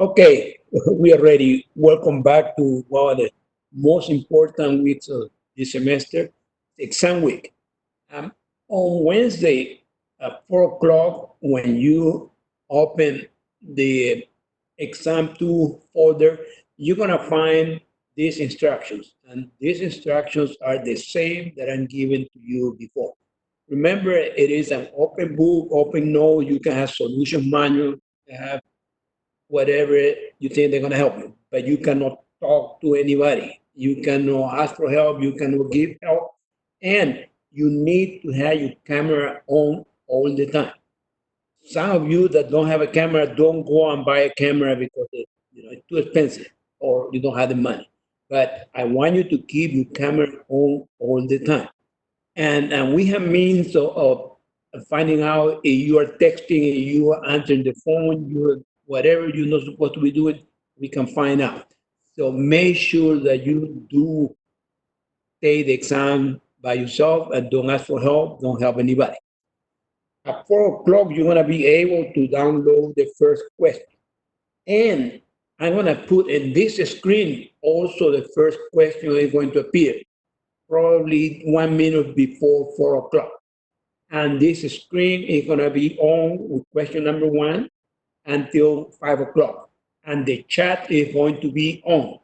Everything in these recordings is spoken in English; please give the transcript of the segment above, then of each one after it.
Okay, we are ready. Welcome back to one of the most important weeks of this semester, exam week. Um, on Wednesday at 4 o'clock, when you open the exam 2 folder, you're going to find these instructions. And these instructions are the same that I'm giving to you before. Remember, it is an open book, open note. You can have solution manual, you have whatever you think they're going to help you. But you cannot talk to anybody. You cannot ask for help. You cannot give help. And you need to have your camera on all the time. Some of you that don't have a camera, don't go and buy a camera because it's too expensive or you don't have the money. But I want you to keep your camera on all the time. And we have means of finding out if you are texting, if you are answering the phone, you are whatever you're not supposed to be doing, we can find out. So make sure that you do take the exam by yourself and don't ask for help, don't help anybody. At 4 o'clock, you're going to be able to download the first question. And I'm going to put in this screen also the first question is going to appear, probably 1 minute before 4 o'clock. And this screen is going to be on with question number one until 5 o'clock. And the chat is going to be on.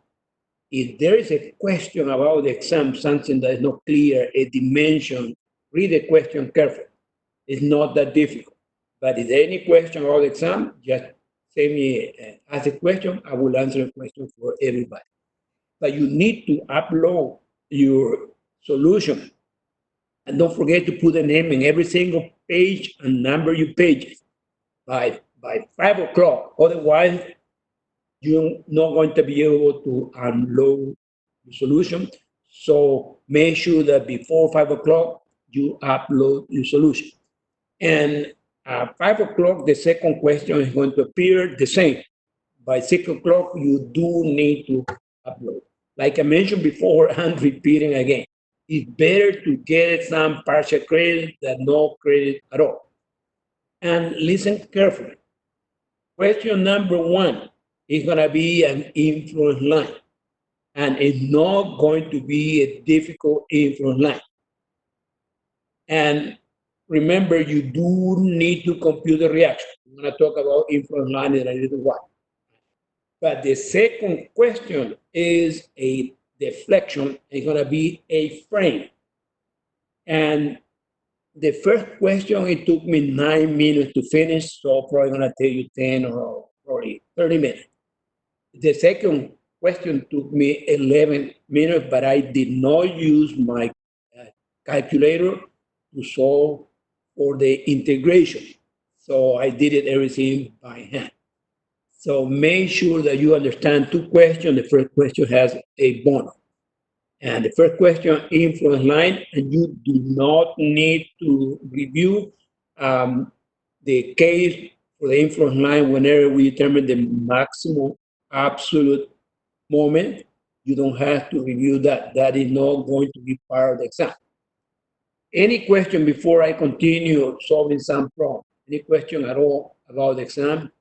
If there is a question about the exam, something that is not clear, a dimension, read the question carefully. It's not that difficult. But if there any question about the exam, just send me, ask a question. I will answer a question for everybody. But you need to upload your solution. And don't forget to put the name in every single page and number your pages by 5 o'clock. Otherwise, you're not going to be able to unload the solution. So make sure that before 5 o'clock, you upload your solution. And at 5 o'clock, the second question is going to appear the same. By 6 o'clock, you do need to upload. Like I mentioned before, and repeating again, it's better to get some partial credit than no credit at all. And listen carefully. Question number one is going to be an influence line, and it's not going to be a difficult influence line. And remember, you do need to compute the reaction. I'm going to talk about influence line in a little while. But the second question is a deflection. It's going to be a frame. And the first question, it took me 9 minutes to finish, so probably going to take you 10 or probably 30 minutes. The second question took me 11 minutes, but I did not use my calculator to solve for the integration. So I did it everything by hand. So make sure that you understand two questions. The first question has a bonus. And the first question, influence line, and you do not need to review the case for the influence line whenever we determine the maximum absolute moment. You don't have to review that. That is not going to be part of the exam. Any question before I continue solving some problem? Any question at all about the exam?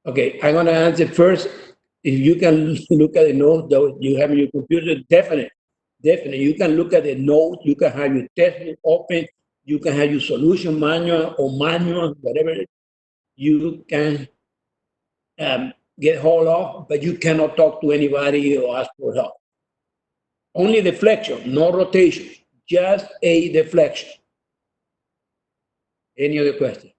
Okay, I'm gonna answer first. If you can look at the notes that you have in your computer, definitely. You can look at the notes, you can have your test open, you can have your solution manual or manual, whatever you can get hold of, but you cannot talk to anybody or ask for help. Only deflection, no rotation, just a deflection. Any other question?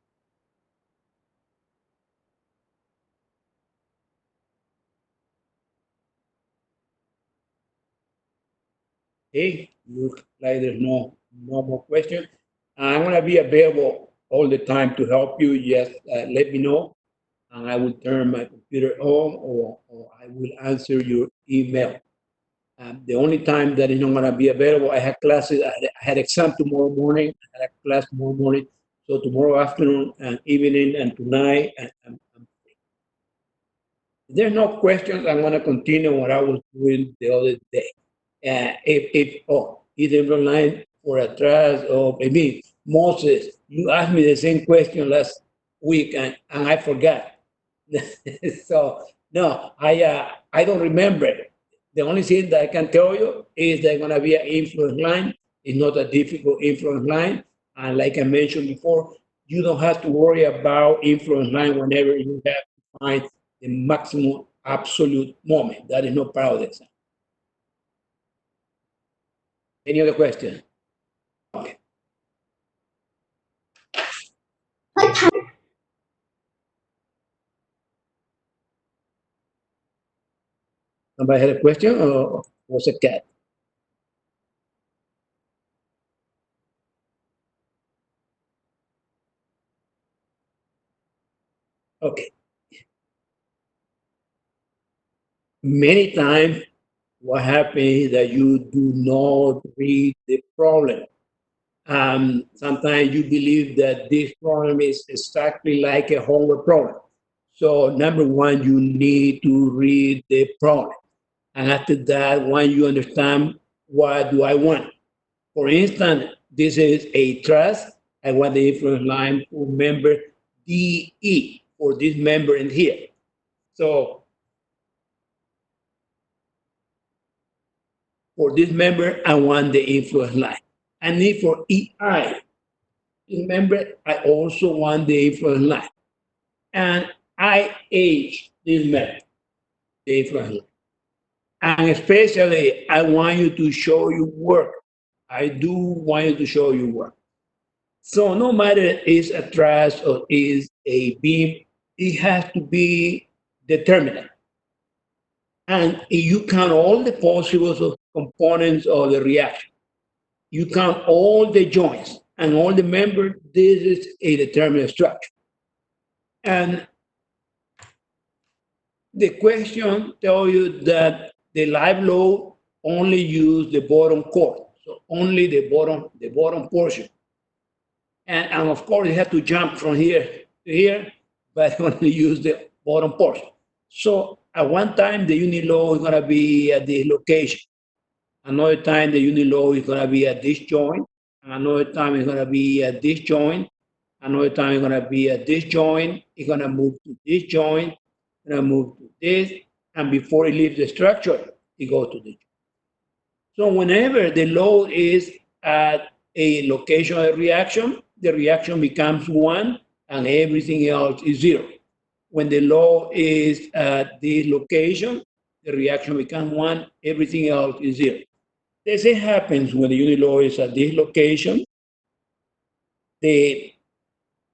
Okay, looks like there's no more questions. I'm gonna be available all the time to help you. Just let me know, and I will turn my computer on, or I will answer your email. The only time that is not gonna be available, I had classes. I had exam tomorrow morning. I had a class tomorrow morning. So tomorrow afternoon and evening and tonight, if there's no questions, I'm gonna continue what I was doing the other day. If either online for a trust of, I mean, Moses, you asked me the same question last week and I forgot. So no, I don't remember. The only thing that I can tell you is there's gonna be an influence line. It's not a difficult influence line, and like I mentioned before, you don't have to worry about influence line whenever you have to find the maximum absolute moment. That is not part of the exam. Any other question? Okay. Somebody had a question or was a cat? Okay. Many times what happens is that you do not read the problem. Sometimes you believe that this problem is exactly like a homework problem. So number one, you need to read the problem. And after that, when you understand what do I want. For instance, this is a trust. I want the influence line for member DE for this member in here. So for this member, I want the influence line. I need for EI. Remember, I also want the influence line. And IH, this member, the influence line. And especially, I want you to show you work. I do want you to show you work. So no matter is a truss or is a beam, it has to be determinate. And you count all the possible components of the reaction. You count all the joints and all the members. This is a determinate structure. And the question tell you that the live load only use the bottom core, so only the bottom portion. And of course, you have to jump from here to here, but only use the bottom portion. So at one time, the unit load is going to be at this location. Another time, the unit load is going to be at this joint. Another time, it's going to be at this joint. Another time, it's going to be at this joint. It's going to move to this joint. It's going to move to this. And before it leaves the structure, it goes to this. So whenever the load is at a location of reaction, the reaction becomes one and everything else is zero. When the load is at this location, the reaction becomes one, everything else is zero. The same happens when the unit load is at this location, the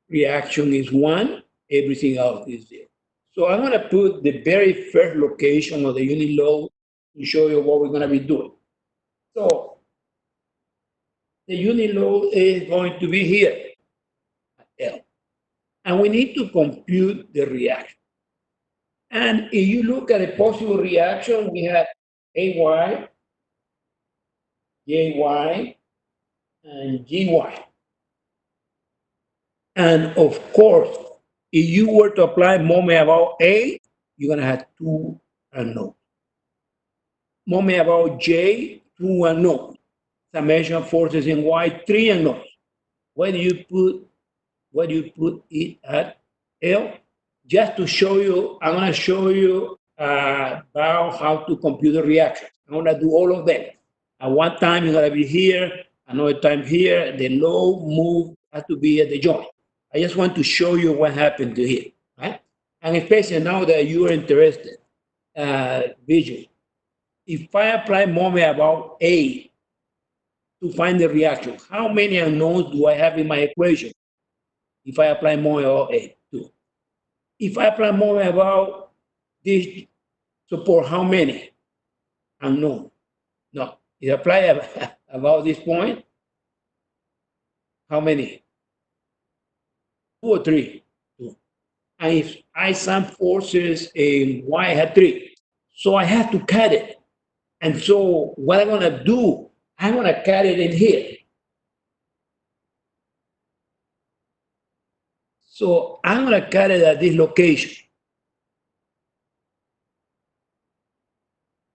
reaction is one, everything else is zero. So I'm gonna put the very first location of the unit load to show you what we're gonna be doing. So the unit load is going to be here at L. And we need to compute the reaction. And if you look at a possible reaction, we have AY, JY, and GY. And of course, if you were to apply moment about A, you're going to have two unknowns. Moment about J, two unknowns. Summation of forces in Y, three unknowns. Where do you put it at L? Just to show you, I'm going to show you about how to compute the reaction. I'm going to do all of them. At one time, it's going to be here, another time here. The load move has to be at the joint. I just want to show you what happened to here, right? And especially now that you are interested, visually. If I apply moment about A to find the reaction, how many unknowns do I have in my equation? If I apply moment about A, 2. If I apply moment about this support, how many? Unknown. No. If I apply about this point, how many? 2 or 3? 2. And if I sum forces in Y, I have 3. So I have to cut it. And so what I'm going to do, I'm going to cut it in here. So I'm going to cut it at this location.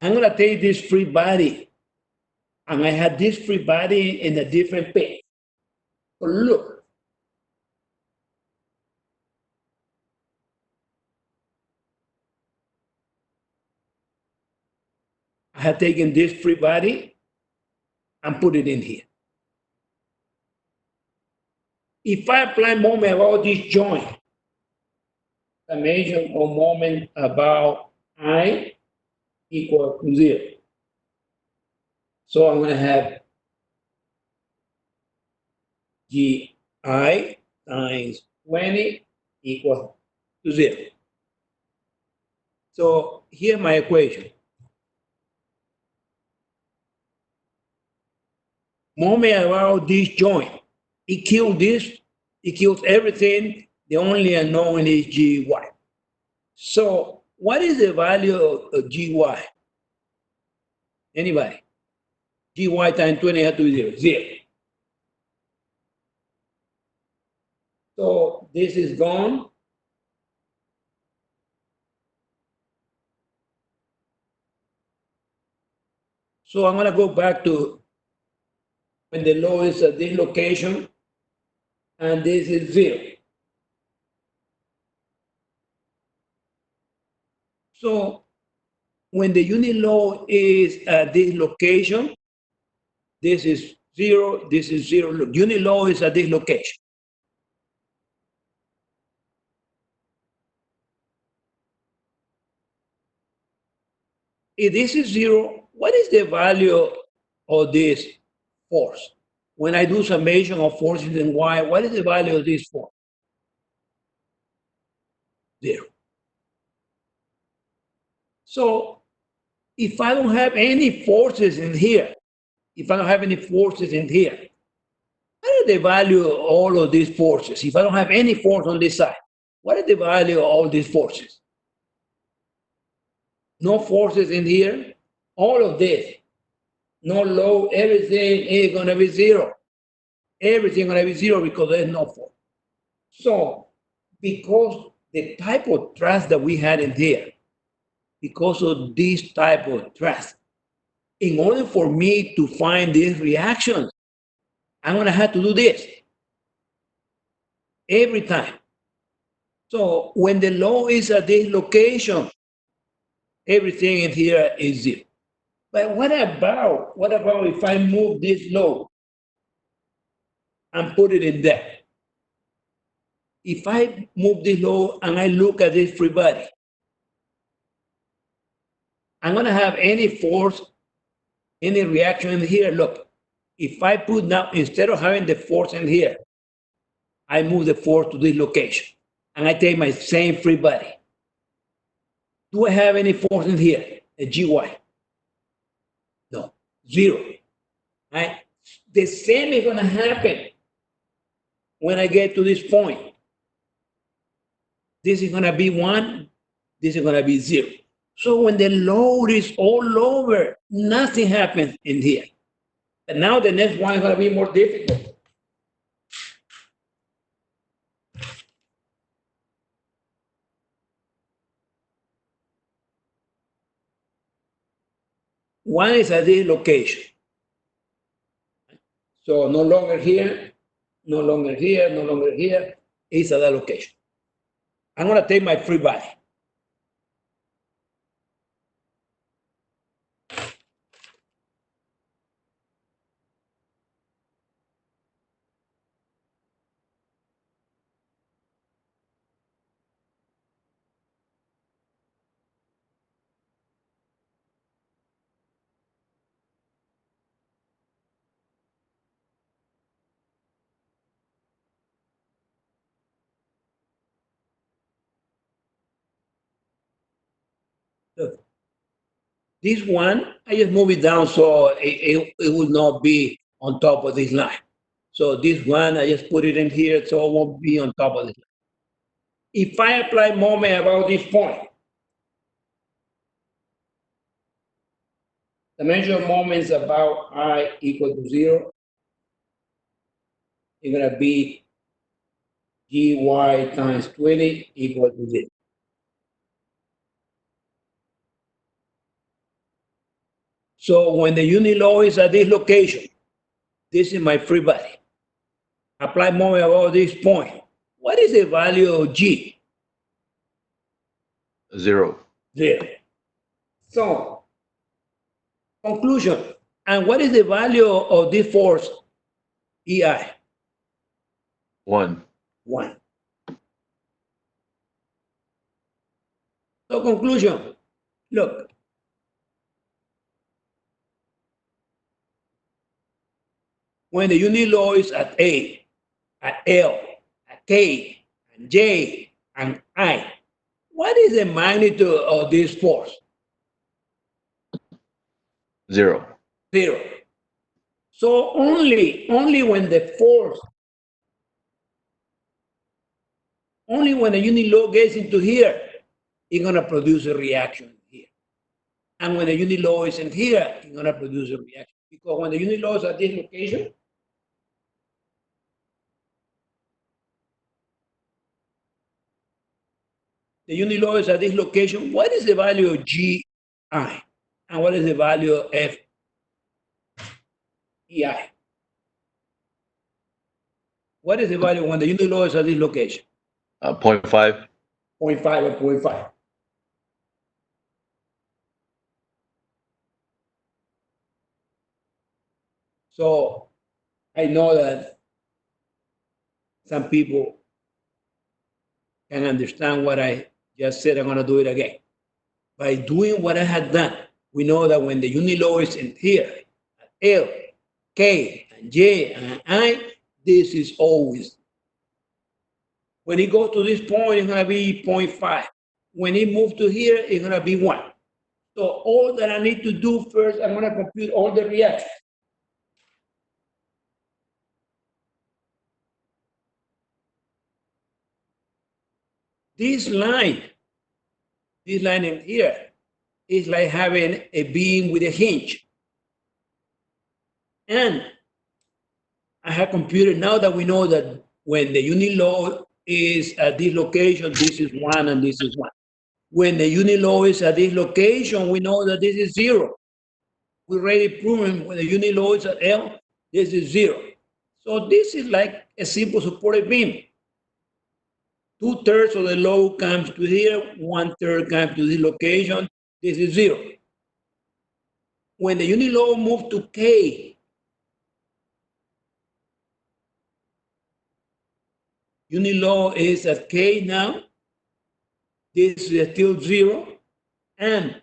I'm going to take this free body. and I had this free body in a different page. But look, I had taken this free body and put it in here. If I apply moment about this joint, summation of moment about I equal to 0. So I'm going to have gi times 20 equal to 0. So here's my equation. Moment about this joint, it kills this, it kills everything. The only unknown is gy. So what is the value of gy? Anybody? Gy times 20 has to be 0. 0. So this is gone. So I'm going to go back to when the law is at this location, and this is 0. So when the unit law is at this location, this is 0, this is 0. Look, unit law is at this location. If this is 0, what is the value of this force? When I do summation of forces in y, what is the value of this force? 0. So if I don't have any forces in here, if I don't have any forces in here, what is the value of all of these forces? If I don't have any force on this side, what is the value of all these forces? No forces in here, all of this, no load, everything is going to be 0. Everything going to be 0 because there's no force. So because the type of thrust that we had in here, because of this type of thrust, in order for me to find these reactions, I'm going to have to do this every time. So when the law is at this location, everything in here is 0. But what about if I move this load and put it in there? If I move this load and I look at this free body, I'm going to have any force, any reaction in here. Look, if I put now, instead of having the force in here, I move the force to this location and I take my same free body. Do I have any force in here? A gy? No, 0. Right? The same is going to happen when I get to this point. This is going to be 1, this is going to be 0. So when the load is all over, nothing happens in here. And now the next one is going to be more difficult. One is at this location. So no longer here, no longer here, no longer here. It's at that location. I'm going to take my free body. Look, this one, I just move it down so it will not be on top of this line. So this one, I just put it in here so it won't be on top of this line. If I apply moment about this point, the measure of moments about I equal to 0, it's going to be gy times 20 equal to 0. So when the unit law is at this location, this is my free body. Apply moment about this point. What is the value of G? 0. 0. So, conclusion. And what is the value of this force, EI? 1. 1. So, conclusion. Look. When the unit law is at A, at L, at K, and J, and I, what is the magnitude of this force? 0. 0. So only when the force, only when the unit law gets into here, it's going to produce a reaction here. And when the unit law is in here, it's going to produce a reaction. Because when the unit law is at this location, the unit law is at this location, what is the value of GI? And what is the value of FEI? What is the value when the unit law is at this location? 0.5. 0.5 or 0.5. So I know that some people can understand what I just said. I'm going to do it again. By doing what I had done, we know that when the unit law is in here, L, K, and J, and I, this is always. When it goes to this point, it's going to be 0.5. When it moves to here, it's going to be 1. So all that I need to do first, I'm going to compute all the reactions. This line in here is like having a beam with a hinge. And I have computed now that we know that when the unit law is at this location, this is 1 and this is 1. When the unit law is at this location, we know that this is 0. We already proven when the unit law is at L, this is 0. So this is like a simple supported beam. 2/3 of the load comes to here, 1/3 comes to this location, this is 0. When the unit load moves to K, unit load is at K now, this is still 0, and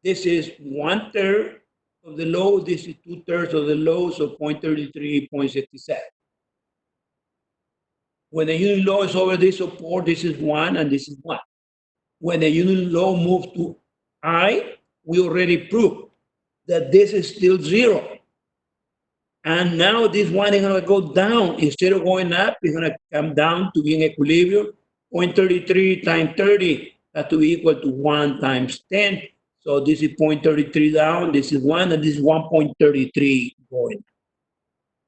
this is 1/3 of the load, this is 2/3 of the load, so 0.33, 0.67. When the unit load is over this support, this is 1 and this is 1. When the unit load moves to I, we already proved that this is still 0. And now this one is going to go down. Instead of going up, it's going to come down to be in equilibrium. 0.33 times 30 has to be equal to 1 times 10. So this is 0.33 down, this is 1, and this is 1.33 going.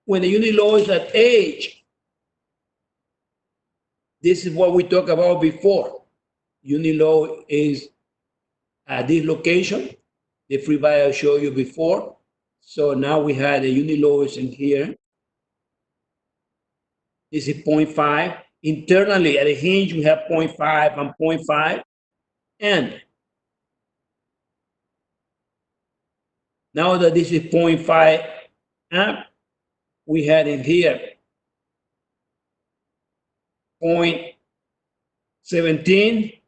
When the unit law is at H, this is what we talked about before. Unit law is at this location. The free body I showed you before. So now we had the unit law is in here. This is 0.5. Internally at a hinge, we have 0.5 and 0.5. And now that this is 0.5 amp, we had in here 0.17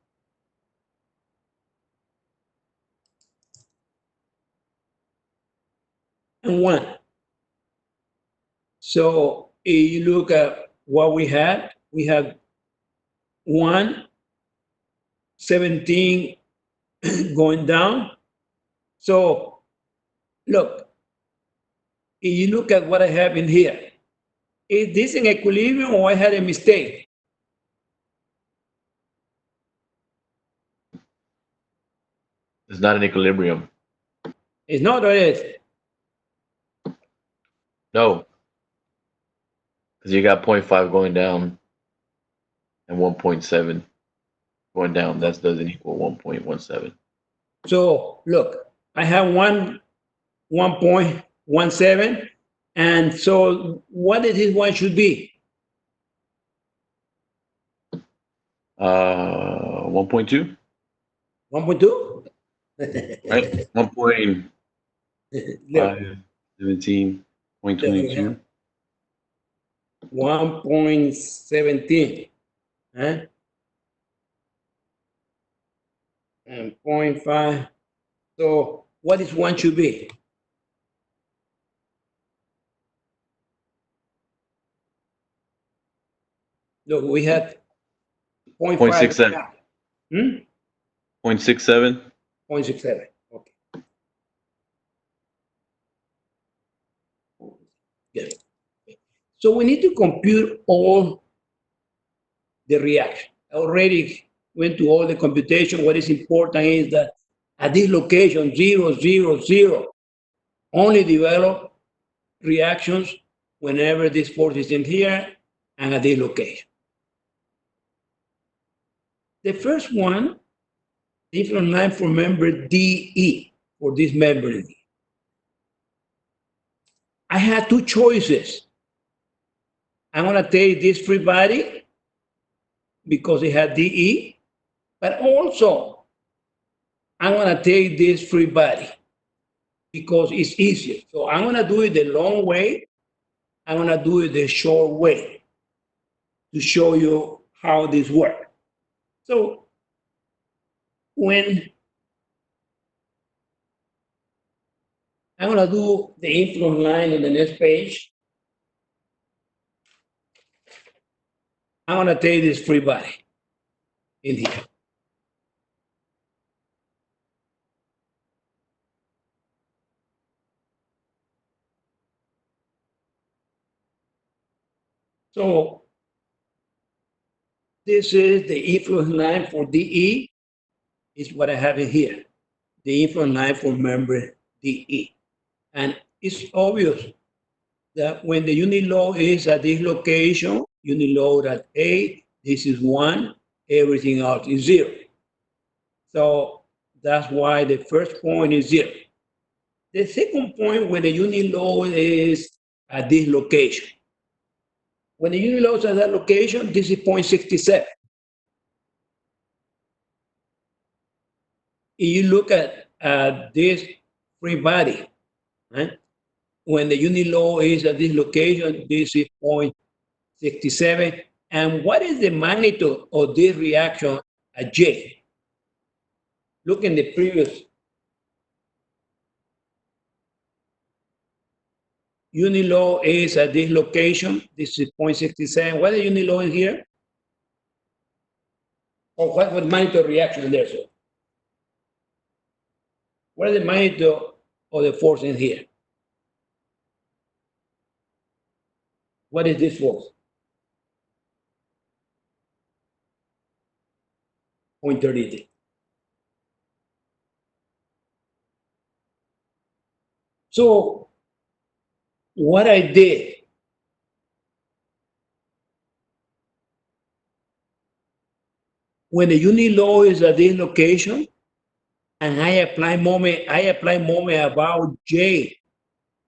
and 1. So if you look at what we had 1, 17 going down. So look, if you look at what I have in here, is this in equilibrium or I had a mistake? It's not in equilibrium. It's not, or is it? No. Because you got 0.5 going down and 1.7 going down. That doesn't equal 1.17. So look, I have 1 1.17. And so what is this one should be? 1.2, 1.2? right? 1.5, 17.22. 1.17. Huh? And 0.5. So what is one should be? Look, we have 0.5. 0.67. Hmm? 0.67. 0.67. Okay. Good. So we need to compute all the reaction. I already went to all the computation. What is important is that at this location, 0, 0, 0, only develop reactions whenever this force is in here and at this location. The first one, different line for member DE, for this member. I had two choices. I'm going to take this free body because it had DE, but also I'm going to take this free body because it's easier. So I'm going to do it the long way. I'm going to do it the short way to show you how this works. So when I'm going to do the influence line in the next page, I'm going to take this free body in here. So this is the influence line for DE, is what I have in here. The influence line for member DE. And it's obvious that when the unit load is at this location, unit load at A, this is 1, everything else is 0. So that's why the first point is 0. The second point, when the unit load is at this location. When the unit load is at that location, this is 0.67. If you look at this free body, right? When the unit load is at this location, this is 0.67. And what is the magnitude of this reaction at J? Look in the previous unit load is at this location. This is 0.67. What is the unit load here? Or what magnitude reaction there? So what is the magnitude of the force in here? What is this force? 0.33. So what I did, when the unit load is at this location, and I apply moment about J.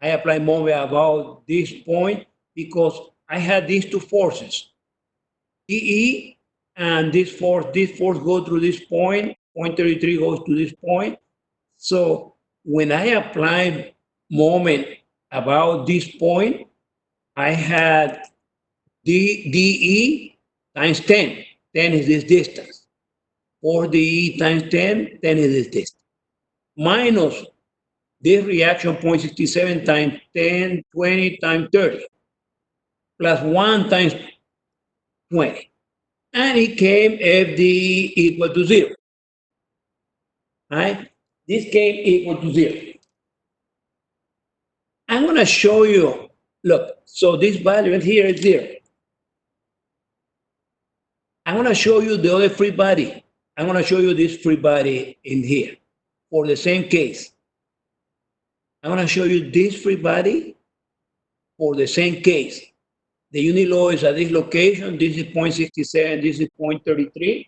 I apply moment about this point because I had these two forces, DE and this force go through this point, 0.33 goes to this point. So when I apply moment about this point, I had DE times 10. 10 is this distance. 4DE times 10, 10 is this distance. Minus this reaction 0.67 times 10, 20 times 30, plus 1 times 20. And it came FDE equal to 0. Right? This came equal to 0. I'm going to show you, look, so this value in here is 0. I'm going to show you the other free body. I'm going to show you this free body in here for the same case. I'm going to show you this free body for the same case. The unit load is at this location. This is 0.67. This is 0.33.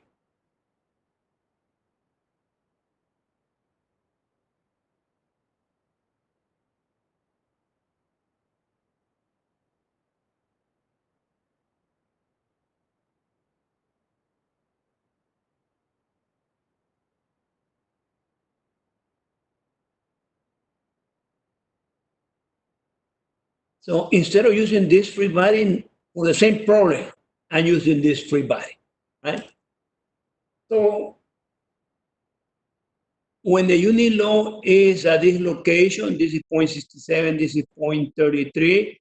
So instead of using this free body for the same problem, I'm using this free body, right? So when the unit load is at this location, this is 0.67, this is 0.33.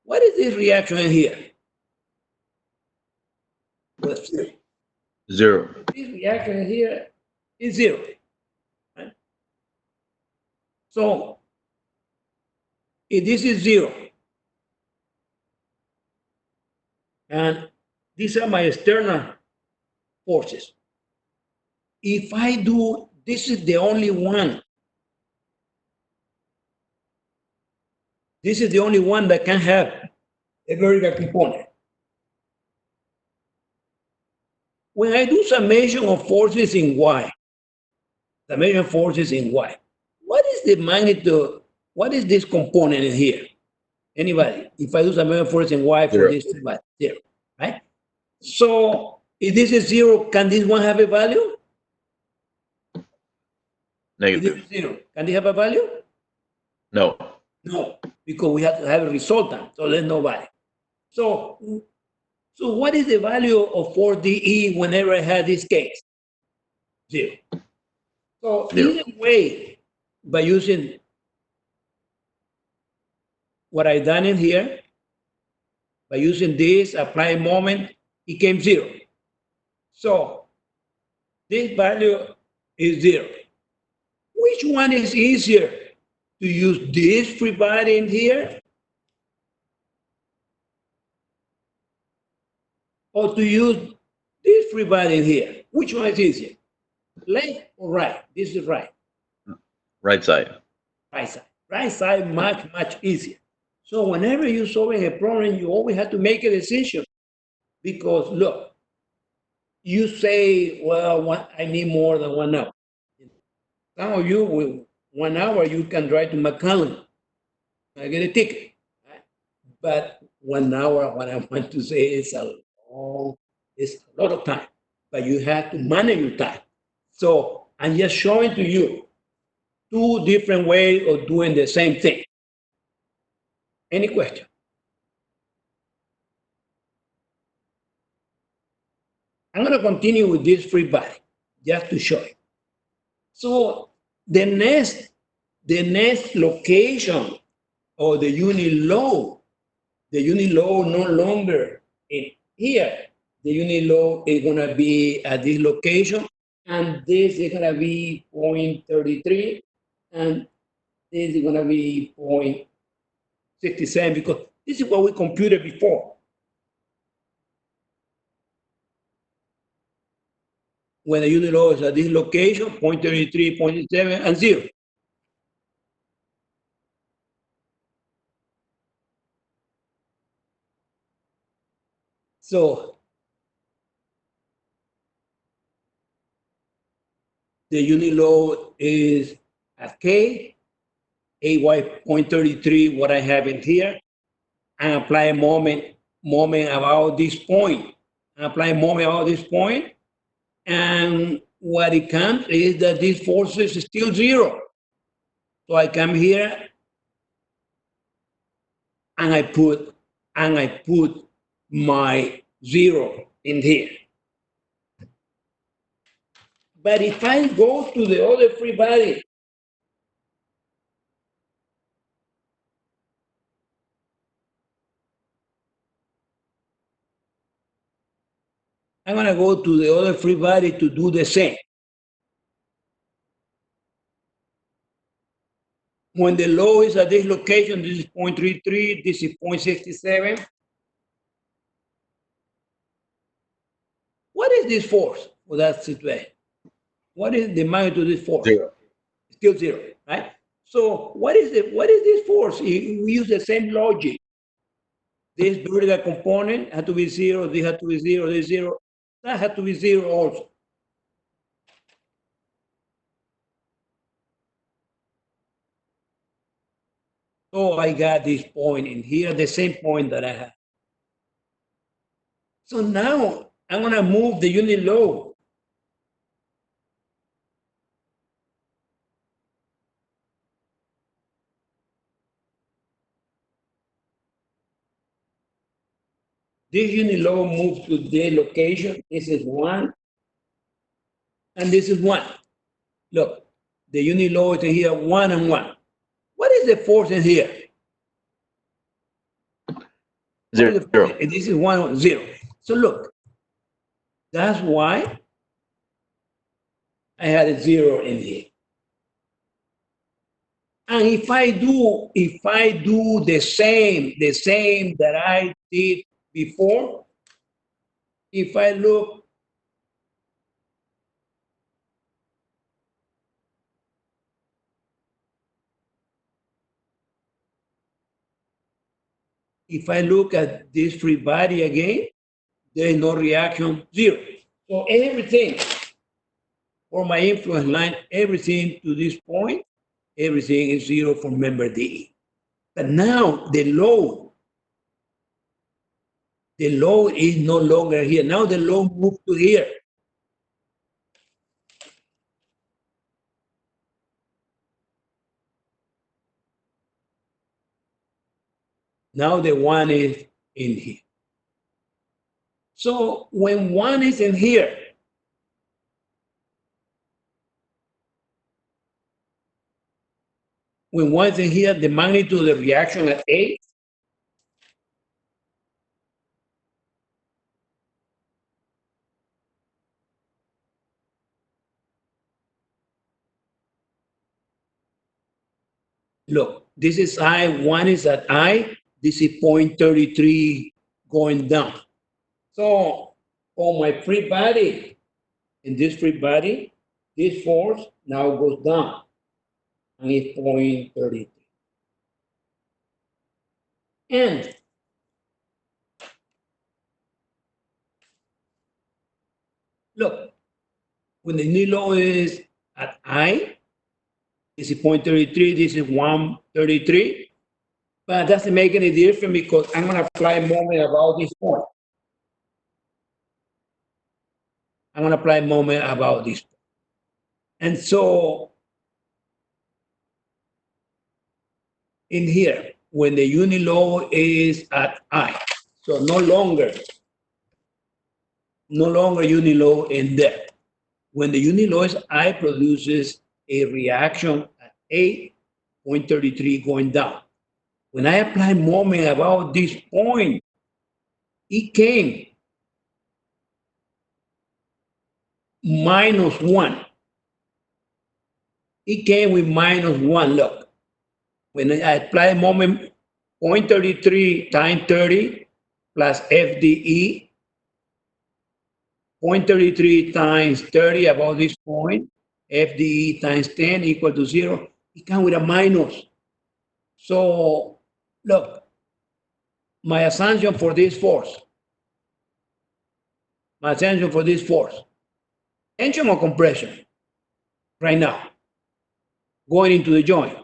What is this reaction in here? Well, zero. 0. This reaction here is zero. Right? So if this is zero, and these are my external forces. If I do, this is the only one. This is the only one that can have a vertical component. When I do summation of forces in Y, summation of forces in Y, what is the magnitude? What is this component in here? Anybody? If I do summation of forces in Y for Zero. this, zero, right? So if this is zero, can this one have a value? If this Negative. is zero, can they have a value? No. No, because we have to have a resultant, so there's no value. So what is the value of 4DE whenever I have this case? Zero. So Zero. either way, by using what I done in here, by using this applied moment, it came zero. So this value is zero. Which one is easier, to use this free body in here or to use this free body in here? Which one is easier? Left or right? This is right. Right side. Right side. Right side much, much easier. So whenever you're solving a problem, you always have to make a decision. Because look, you say, well, I need more than 1 hour. Some of you, with 1 hour, you can drive to McAllen. I get a ticket. Right? But 1 hour, what I want to say is it's a lot of time. But you have to manage your time. So I'm just showing to you 2 different ways of doing the same thing. Any question? I'm going to continue with this free body just to show you. So the next location of the unit load no longer in here. The unit load is going to be at this location, and this is going to be 0.33, and this is going to be 0.67, because this is what we computed before. When the unit load is at this location, 0.33, 0.67, and 0. So the unit load is at K, AY 0.33, what I have in here, and apply a moment about this point. Apply a moment about this point, and what it comes is that this force is still 0. So I come here and I put my 0 in here. But if I go to the other free body, I'm going to go to the other free body to do the same. When the low is at this location, this is 0.33, this is 0.67. What is this force for that situation? What is the magnitude of this force? 0. Still 0, right? So what is this force? We use the same logic. This vertical component had to be 0, this had to be 0, this 0. That had to be 0 also. So I got this point in here, the same point that I had. So now I'm going to move the unit load This unit low moves to the location. This is 1, and this is 1. Look, the unit low is in here, 1 and 1. What is the force in here? Zero. This is 1, 0. So look, that's why I had a 0 in here. And if I do the same that I did before, if I look at this free body again, there is no reaction, 0. So everything for my influence line, everything to this point, everything is 0 for member D. But now the load is no longer here. Now the load moved to here. Now the 1 is in here. So when 1 is in here, when 1 is in here, the magnitude of the reaction at A look, this is I, 1 is at I, this is 0.33 going down. So on my free body, in this free body, this force now goes down and it's 0.33. And look, when the new law is at I, this is 0.33, this is 133, but it doesn't make any difference because I'm going to apply a moment about this point. I'm going to apply a moment about this point. And so in here, when the unit low is at I, so no longer unit low in there. When the unit low is I, produces a reaction at 8.33 going down. When I apply moment about this point, it came -1. It came with -1. Look, when I apply moment 0.33 times 30 plus FDE, 0.33 times 30 about this point, FDE times 10 equal to 0. It comes with a minus. So look, my assumption for this force, tension or compression right now, going into the joint,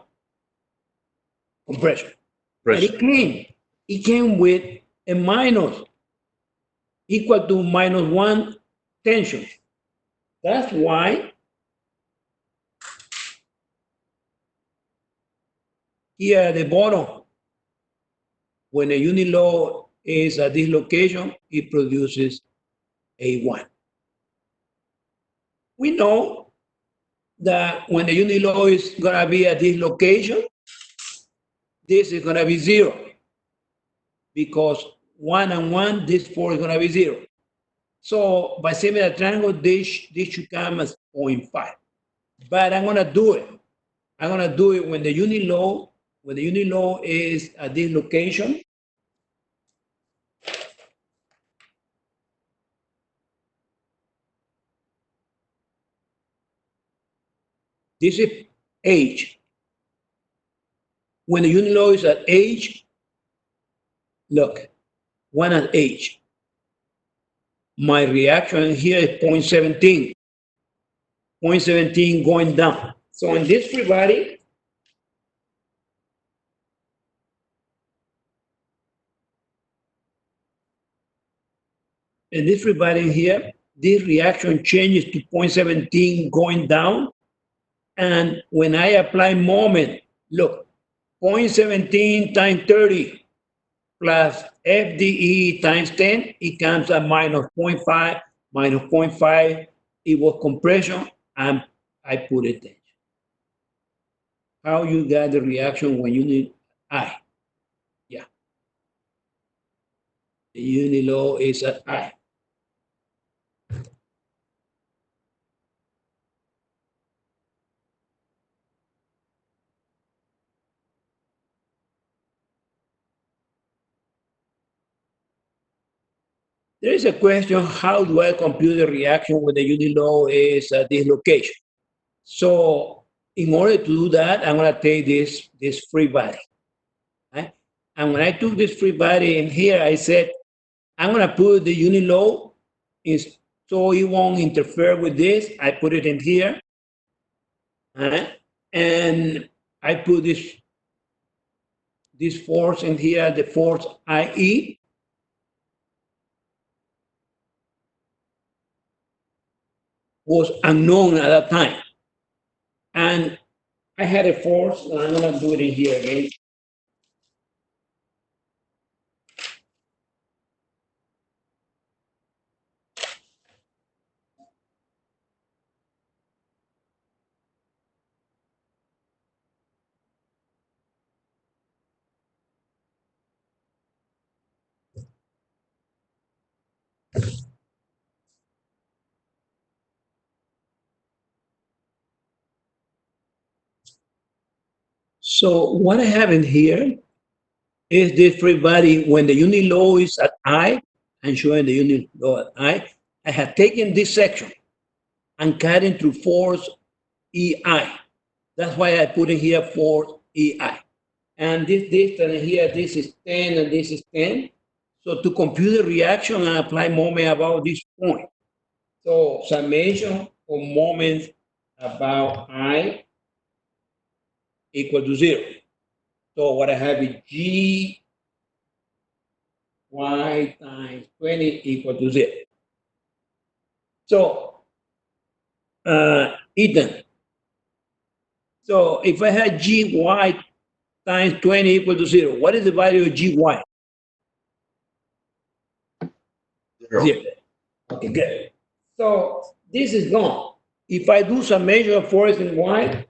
compression. And it came with a minus equal to -1 tension. That's why here at the bottom, when a unit load is at this location, it produces a 1. We know that when the unit load is going to be at this location, this is going to be 0. Because 1 and 1, this force is going to be 0. So by similar triangle, this should come as 0.5. But I'm going to do it. I'm going to do it when the unit load is at this location. This is H. When the unit load is at H, look, 1 at H. My reaction here is 0.17. 0.17 going down. So in this free body, here, this reaction changes to 0.17 going down. And when I apply moment, look, 0.17 times 30 plus FDE times 10, it comes at minus 0.5, minus 0.5, it was compression, and I put it there. How you got the reaction when you need I? Yeah. The unit law is at I. There is a question, how do I compute the reaction when the unit law is at this location? So in order to do that, I'm going to take this free body. Right? And when I took this free body in here, I said, I'm going to put the unit load in, so it won't interfere with this. I put it in here. Right? And I put this force in here, the force IE. Was unknown at that time. And I had a force, and I'm going to do it in here again. So what I have in here is this free body when the unit load is at I, I'm showing the unit load at I have taken this section and cut it through force EI. That's why I put in here force EI. And this distance here, this is 10 and this is 10. So to compute the reaction and apply moment about this point. So summation of moments about I equal to 0. So what I have is G y times 20 equal to 0. So, Ethan, so if I had Gy times 20 equal to 0, what is the value of Gy? 0. Okay, good. So this is gone. If I do some measure of force in Y,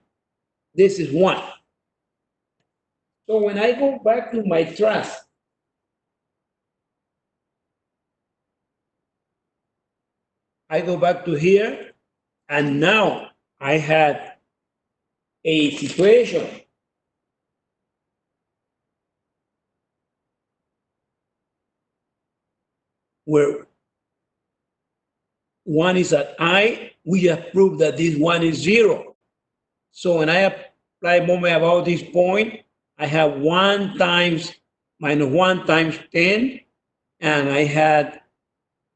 this is 1. So when I go back to my truss, I go back to here, and now I had a situation where 1 is at I, we have proved that this 1 is 0. So when I apply moment about this point, I have 1 times minus 1 times 10, and I had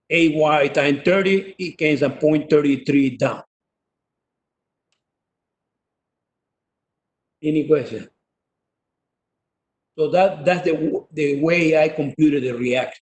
AY times 30, it gains a 0.33 down. Any question? So that's the way I computed the reaction.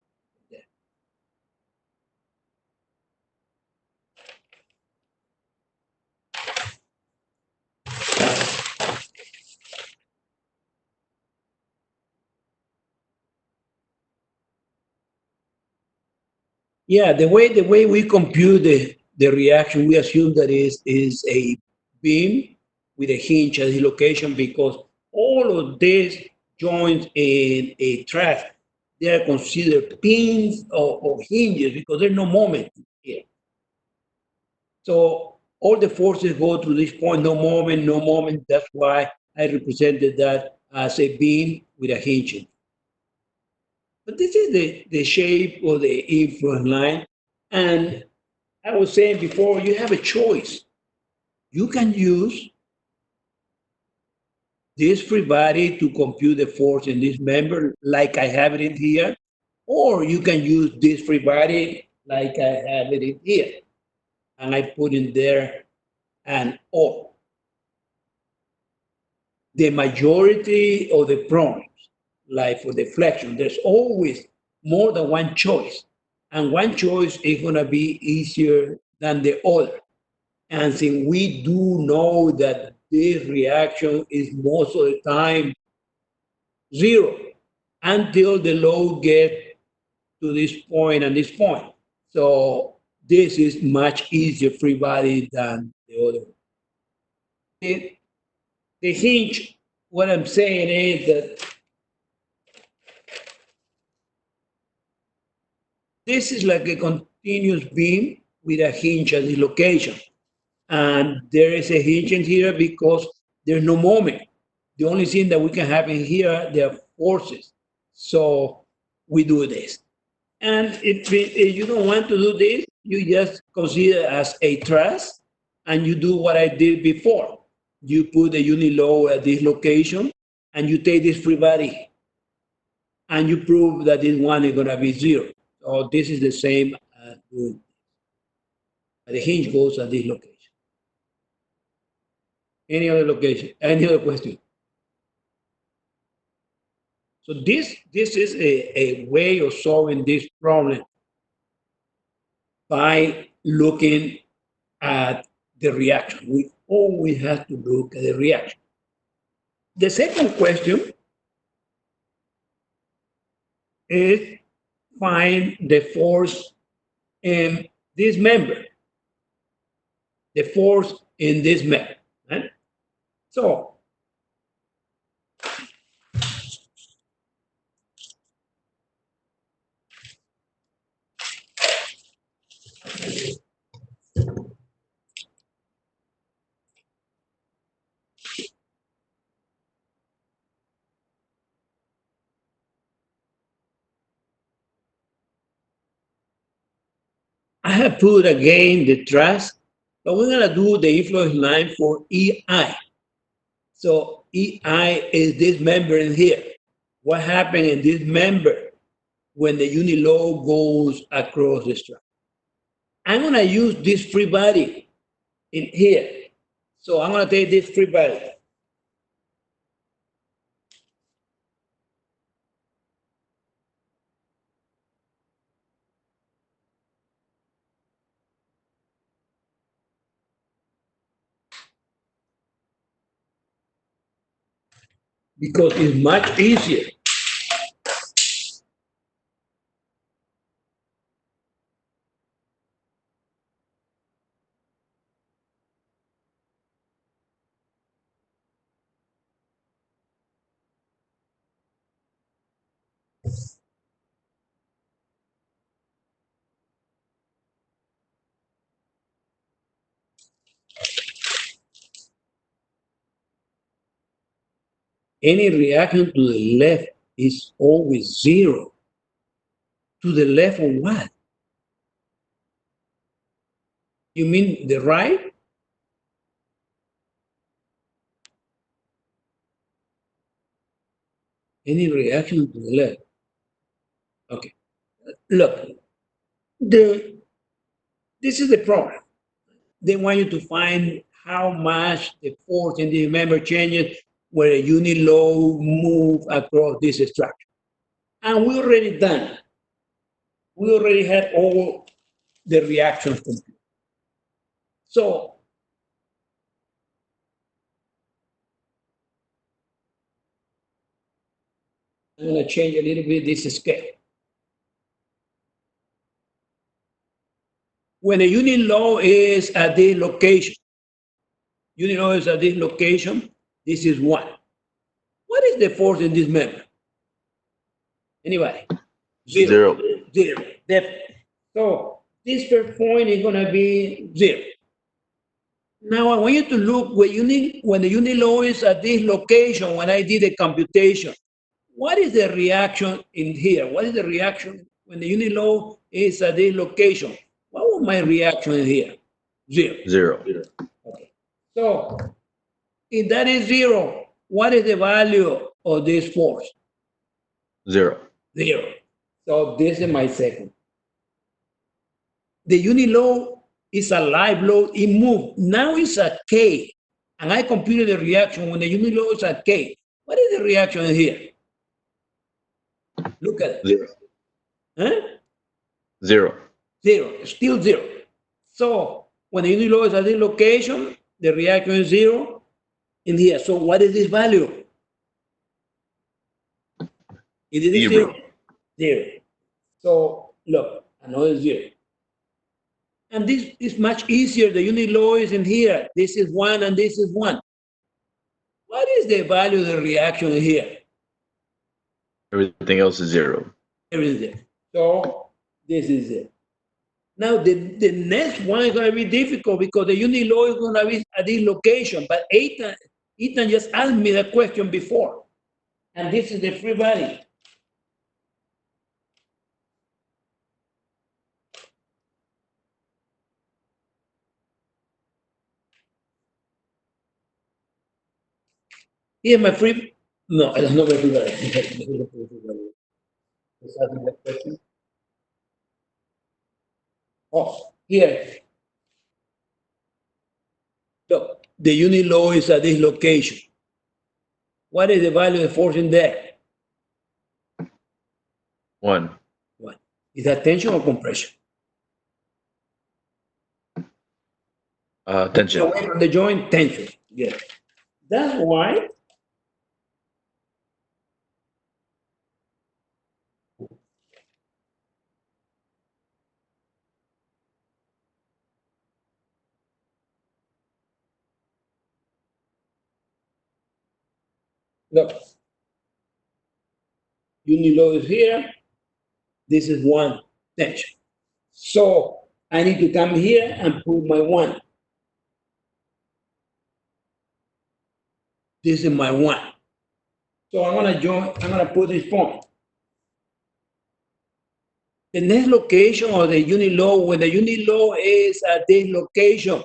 Yeah, the way we compute the reaction, we assume that is a beam with a hinge at the location, because all of these joints in a truss, they are considered pins or hinges because there's no moment here. So all the forces go to this point, no moment, no moment. That's why I represented that as a beam with a hinge. But this is the shape of the influence line. And I was saying before, you have a choice. You can use this free body to compute the force in this member, like I have it in here, or you can use this free body like I have it in here. And I put in there an or. The majority of the problems, like for deflection, there's always more than one choice. And one choice is going to be easier than the other. And since we do know that this reaction is most of the time 0, until the load gets to this point and this point. So this is much easier free body than the other one. The hinge, what I'm saying is that this is like a continuous beam with a hinge at the location. And there is a hinge in here because there's no moment. The only thing that we can have in here, there are forces. So we do this. And if you don't want to do this, you just consider as a truss and you do what I did before. You put the unit load at this location and you take this free body and you prove that this one is going to be zero. So this is the same as doing this. The hinge goes at this location. Any other location? Any other question? So this is a way of solving this problem by looking at the reaction. We always have to look at the reaction. The second question is find the force in this member. The force in this member. Right? So I have put again the truss, but we're going to do the influence line for EI. So EI is this member in here. What happened in this member when the unit load goes across the structure? I'm going to use this free body in here. So I'm going to take this free body. Because it's much easier. Any reaction to the left is always zero. To the left of what? You mean the right? Any reaction to the left? Okay. Look, this is the problem. They want you to find how much the force in the member changes where a unit load move across this structure. And we already done. We already had all the reactions complete. So I'm going to change a little bit this scale. When a unit load is at this location, unit load is at this location, this is 1. What is the force in this member? Anybody? Zero. Zero. Definitely. So this first point is going to be 0. Now I want you to look when the unit load is at this location, when I did the computation, what is the reaction in here? What is the reaction when the unit load is at this location? What was my reaction in here? 0. Zero. Okay. So if that is 0, what is the value of this force? 0. 0. So this is my second. The unit load is a live load. It moved. Now it's a K. And I computed the reaction when the unit load is at K. What is the reaction in here? Look at it. 0. Huh? 0. 0. Still 0. So when the unit load is at this location, the reaction is 0 in here. So what is this value? Is it Zero. zero? Zero. So look, another zero. And this is much easier. The unit law is in here. This is 1 and this is 1. What is the value of the reaction here? Everything else is zero. Everything. So this is it. Now the next one is going to be difficult because the unit law is going to be at this location. But Ethan just asked me the question before. And this is the free body. Here's my free. No, I don't know where free body. Is that the question? Oh, here. Look, the unit law is at this location. What is the value of the force in there? 1. What? Is that tension or compression? Tension. Away from the joint, tension. Yeah. That's why look, unit load is here. This is 1 tension. So I need to come here and put my 1. This is my 1. So I'm gonna put this point. The next location of the unit load, when the unit load is at this location,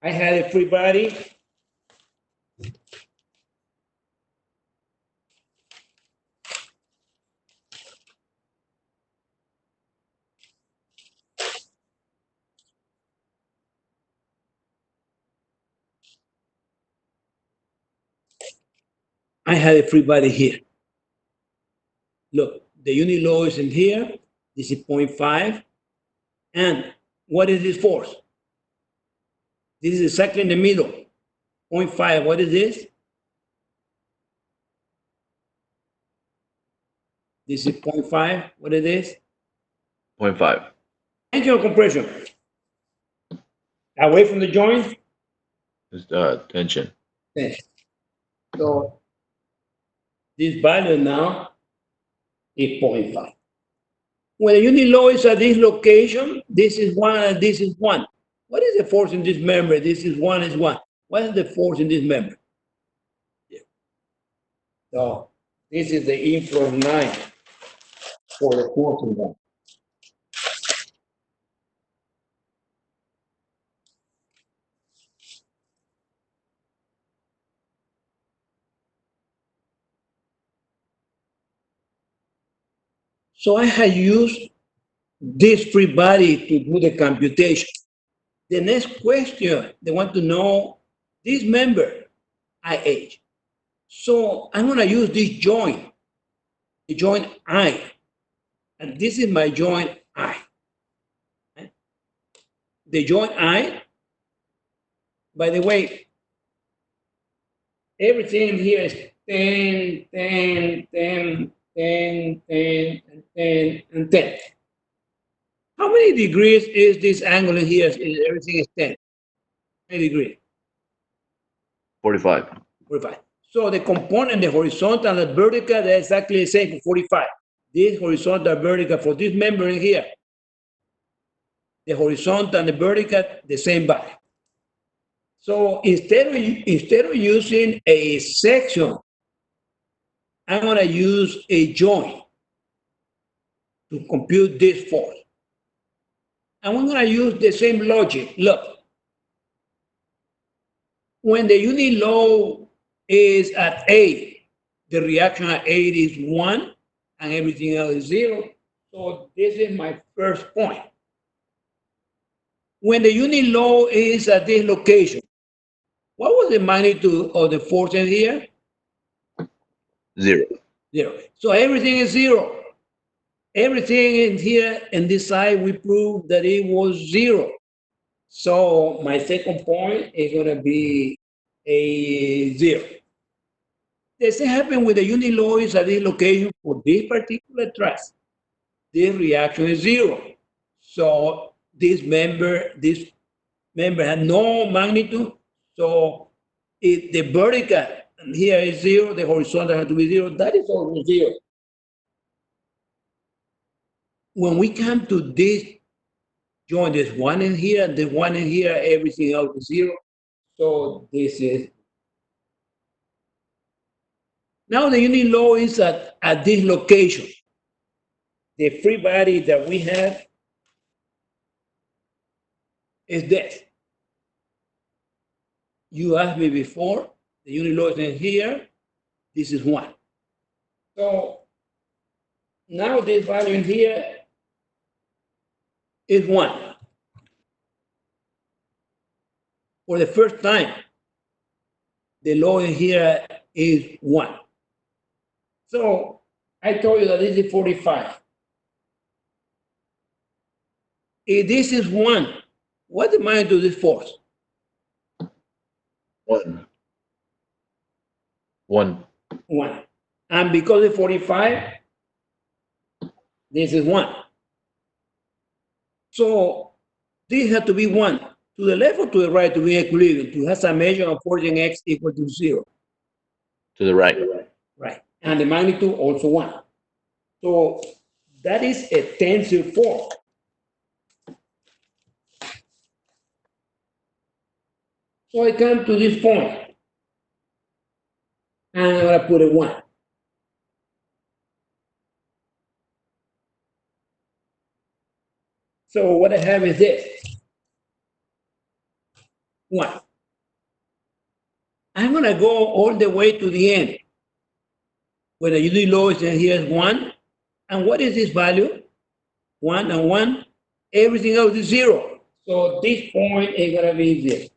I had a free body. I had a free body here. Look, the unit load is in here. This is 0.5. And what is this force? This is exactly in the middle. 0.5. What is this? This is 0.5. What is this? 0.5. Tension or compression? Away from the joint? Is tension. Tension. So this value now is 0.5. When the unit load is at this location, this is 1 and this is 1. What is the force in this member? This is 1 is 1. What is the force in this member? Yeah. So this is the inflow 9 for the force in that. So I had used this free body to do the computation. The next question, they want to know this member, IH. So I'm going to use this joint, the joint I. And this is my joint I. The joint I, by the way, everything here is 10, 10, 10, 10, 10, and 10, and 10. How many degrees is this angle in here? Everything is 10. How many degrees? 45. 45. So the component, the horizontal and the vertical, they're exactly the same for 45. This horizontal vertical for this member in here, the horizontal and the vertical, the same value. So instead of using a section, I'm going to use a joint to compute this force. And we're going to use the same logic. Look, when the unit load is at 8, the reaction at 8 is 1, and everything else is 0. So this is my first point. When the unit load is at this location, what was the magnitude of the force in here? 0. 0. So everything is 0. Everything in here, in this side, we proved that it was 0. So my second point is going to be a 0. The same happened with the unit loads at this location for this particular truss. This reaction is zero. So this member has no magnitude. So if the vertical here is zero, the horizontal has to be zero. That is also zero. When we come to this joint, there's one in here, the one in here, everything else is zero. So this is. Now the unit load is at this location. The free body that we have is this. You asked me before, the unit load is in here, this is 1. So now this value in here is 1. For the first time, the load in here is 1. So I told you that this is 45. If this is 1, what am I to this force? 1. 1. And because it's 45, this is 1. So this has to be 1. To the left or to the right to be equilibrium, to have summation of force in x equal to 0. To the right. Right. And the magnitude also 1. So that is a tensile force. So I come to this point, and I'm going to put a 1. So what I have is this. 1. I'm going to go all the way to the end, where the unit load is in here is 1. And what is this value? 1 and 1. Everything else is 0. So this point is going to be this.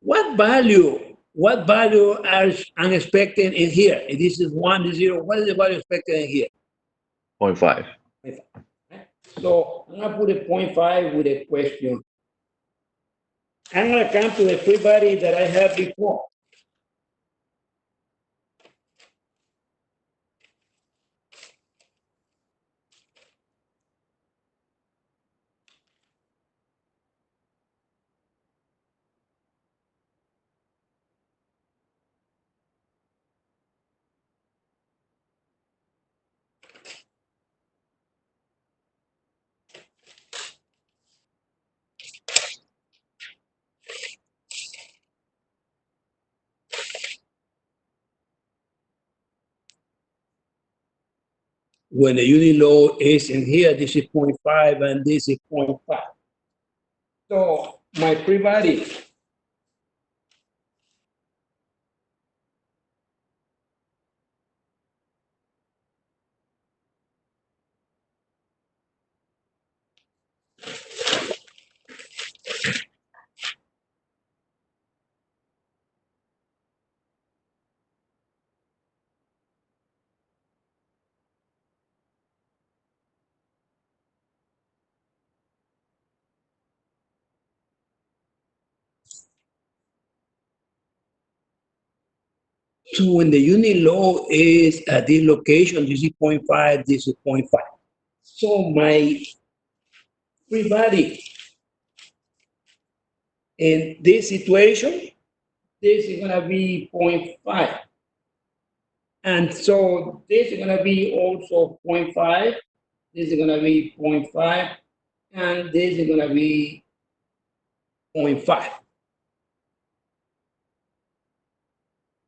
What value are I'm expecting in here? If this is 1, this is 0, what is the value expected in here? 0.5. So I'm going to put a 0.5 with a question. I'm going to come to the free body that I had before. When the unit load is in here, this is 0.5 and this is 0.5. So my free body so when the unit load is at this location, this is 0.5, this is 0.5. So my free body in this situation, this is going to be 0.5. And so this is going to be also 0.5. This is going to be 0.5. And this is going to be 0.5.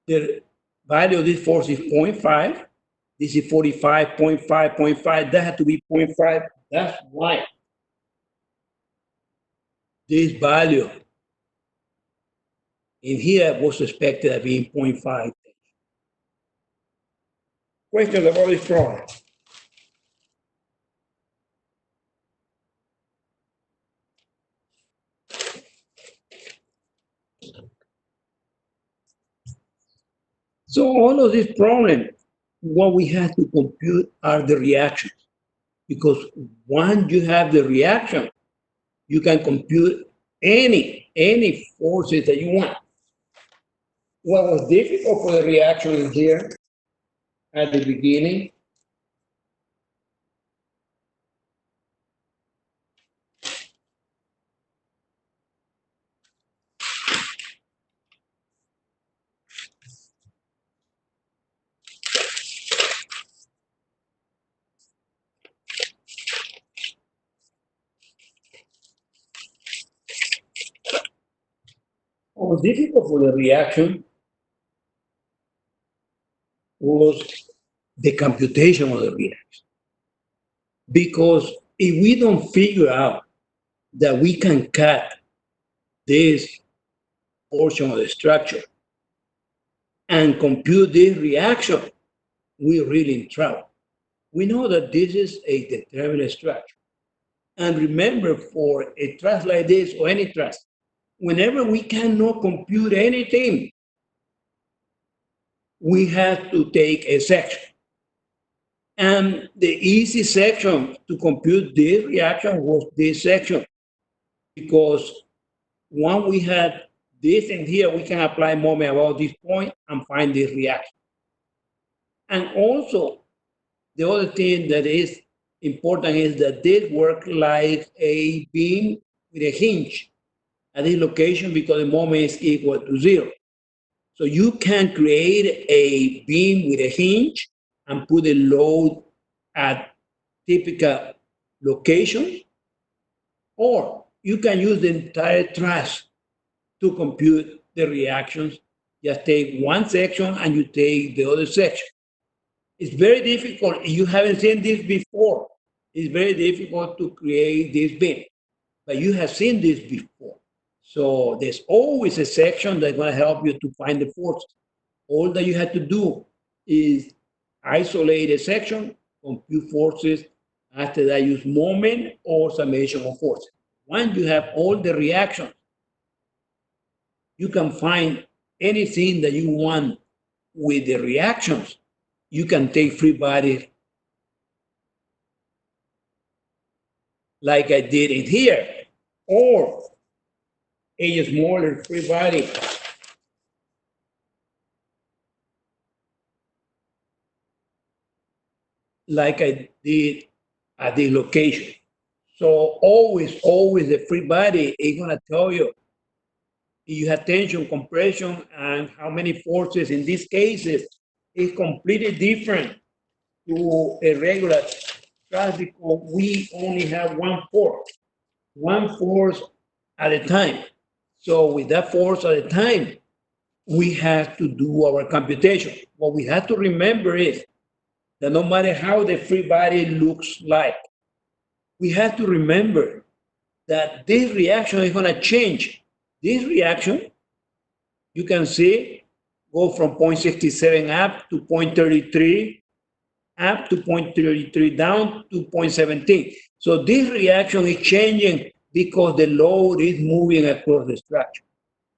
The value of this force is 0.5. This is 45, 0.5, 0.5. That had to be 0.5. That's why this value in here was expected to be 0.5. Questions about this problem? So all of these problems, what we have to compute are the reactions. Because once you have the reaction, you can compute any forces that you want. What was difficult for the reaction in here at the beginning, what was difficult for the reaction was the computation of the reaction. Because if we don't figure out that we can cut this portion of the structure and compute this reaction, we're really in trouble. We know that this is a determinate structure. And remember, for a trust like this or any trust, whenever we cannot compute anything, we have to take a section. And the easy section to compute this reaction was this section, because once we had this in here, we can apply moment about this point and find this reaction. And also, the other thing that is important is that this works like a beam with a hinge at this location because the moment is equal to 0. So you can create a beam with a hinge and put a load at typical location, or you can use the entire truss to compute the reactions. Just take one section and you take the other section. It's very difficult. You haven't seen this before. It's very difficult to create this beam, but you have seen this before. So there's always a section that's going to help you to find the forces. All that you have to do is isolate a section, compute forces. After that, use moment or summation of forces. Once you have all the reactions, you can find anything that you want with the reactions. You can take free bodies like I did in here, or a smaller free body like I did at the location. So always the free body is going to tell you if you have tension, compression, and how many forces. In these cases, is completely different to a regular truss because we only have one force at a time. So with that force at a time, we have to do our computation. What we have to remember is that no matter how the free body looks like, we have to remember that this reaction is going to change. This reaction, you can see, go from 0.67 up to 0.33, up to 0.33 down to 0.17. So this reaction is changing because the load is moving across the structure.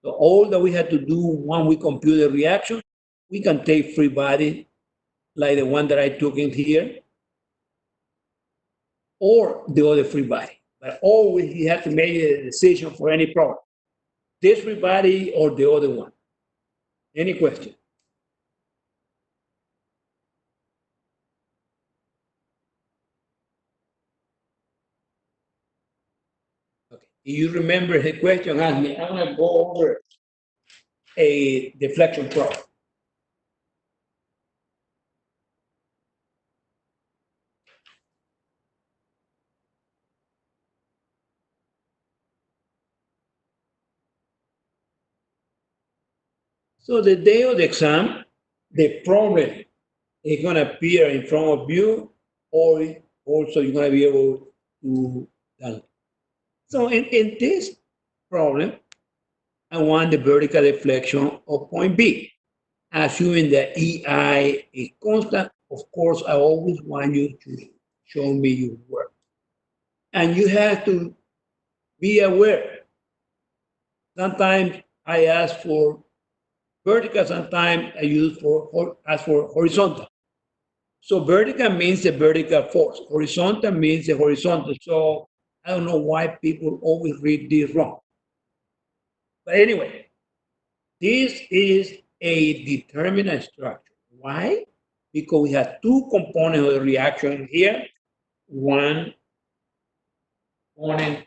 So all that we have to do when we compute the reaction, we can take free body like the one that I took in here, or the other free body. But always you have to make a decision for any problem. This free body or the other one. Any question? Okay. If you remember the question, ask me. I'm going to go over a deflection problem. So the day of the exam, the problem is going to appear in front of you, or also you're going to be able to done. So in this problem, I want the vertical deflection of point B. Assuming that EI is constant, of course, I always want you to show me your work. And you have to be aware. Sometimes I ask for vertical, sometimes I ask for horizontal. So vertical means the vertical force. Horizontal means the horizontal. So I don't know why people always read this wrong. But anyway, this is a determinant structure. Why? Because we have two components of the reaction here. One component,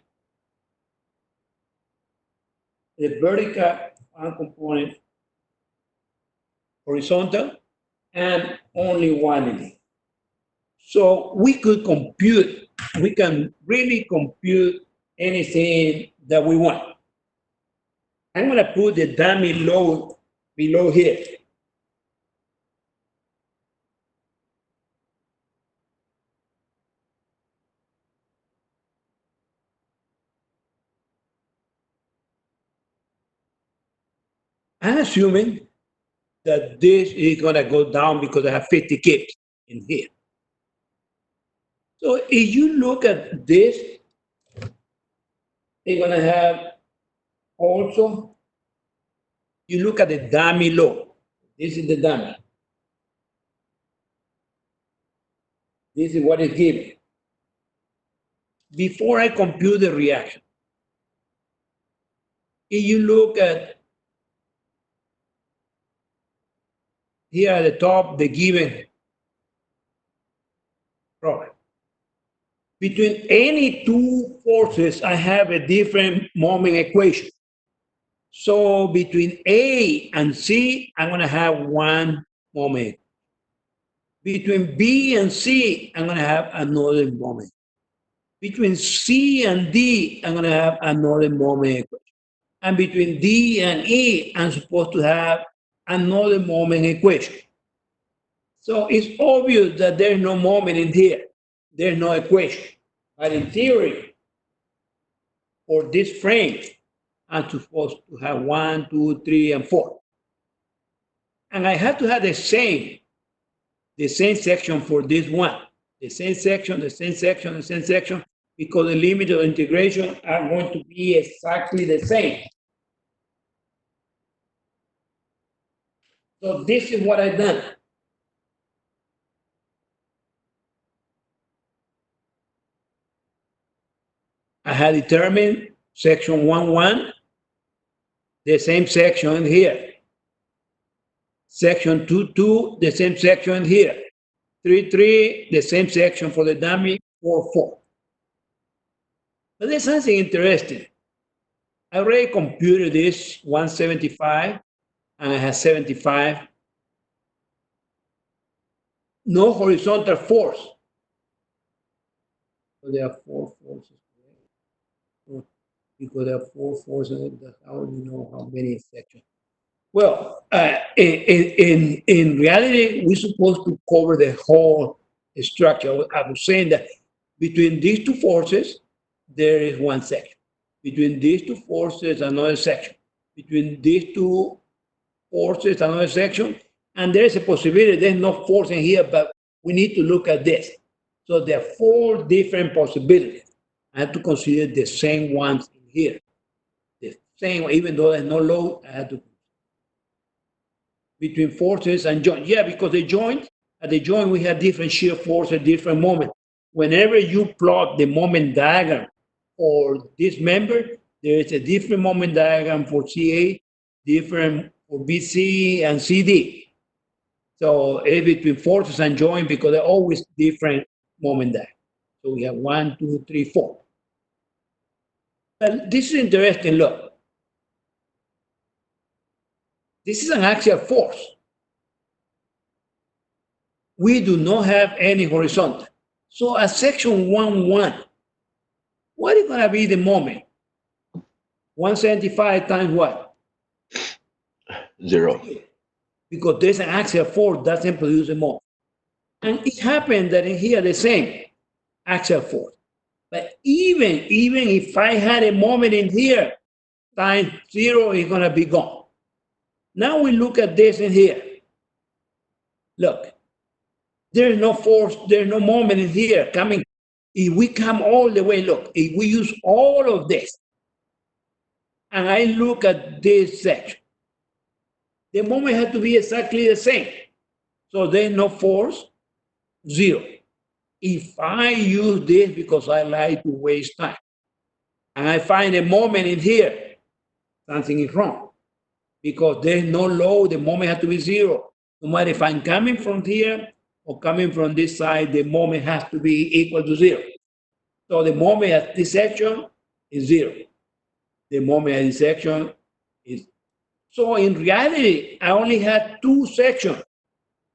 the vertical, one component horizontal, and only one in it. So we could compute, we can really compute anything that we want. I'm going to put the dummy load below here. I'm assuming that this is going to go down because I have 50 kips in here. So if you look at this, you're going to have also, you look at the dummy load. This is the dummy. This is what is given. Before I compute the reaction, if you look at here at the top, the given problem. Between any two forces, I have a different moment equation. So between A and C, I'm going to have one moment. Between B and C, I'm going to have another moment. Between C and D, I'm going to have another moment equation. And between D and E, I'm supposed to have another moment equation. So it's obvious that there's no moment in here. There's no equation. But in theory, for this frame, I'm supposed to have 1, 2, 3, and 4. And I have to have the same section for this one. The same section, the same section, the same section, because the limit of integration are going to be exactly the same. So this is what I've done. I had determined section 1, the same section here. Section 2, the same section here. 3, the same section for the dummy, 4. But there's something interesting. I already computed this 175, and I have 75. No horizontal force. So there are 4 forces. Because there are 4 forces, how do you know how many sections? Well, in reality, we're supposed to cover the whole structure. I was saying that between these two forces, there is one section. Between these two forces, another section. Between these two forces, another section. And there's a possibility there's no force in here, but we need to look at this. So there are 4 different possibilities. I have to consider the same ones in here. The same, even though there's no load, I have to between forces and joint. Yeah, because at the joint, we have different shear force at different moments. Whenever you plot the moment diagram for this member, there is a different moment diagram for CA, different for BC and CD. So it's between forces and joint because they're always different moment diagram. So we have 1, 2, 3, 4. And this is interesting, look. This is an axial force. We do not have any horizontal. So at section 1, what is going to be the moment? 175 times what? 0. Because there's an axial force doesn't produce a moment. And it happened that in here the same axial force. But even if I had a moment in here, times 0 is going to be gone. Now we look at this in here. Look, there's no force, there's no moment in here coming. If we come all the way, look, if we use all of this, and I look at this section, the moment has to be exactly the same. So there's no force, 0. If I use this because I like to waste time, and I find a moment in here, something is wrong. because there's no load. The moment has to be zero. No matter if I'm coming from here or coming from this side, the moment has to be equal to zero. So the moment at this section is zero. The moment at this section is. So in reality, I only had two sections,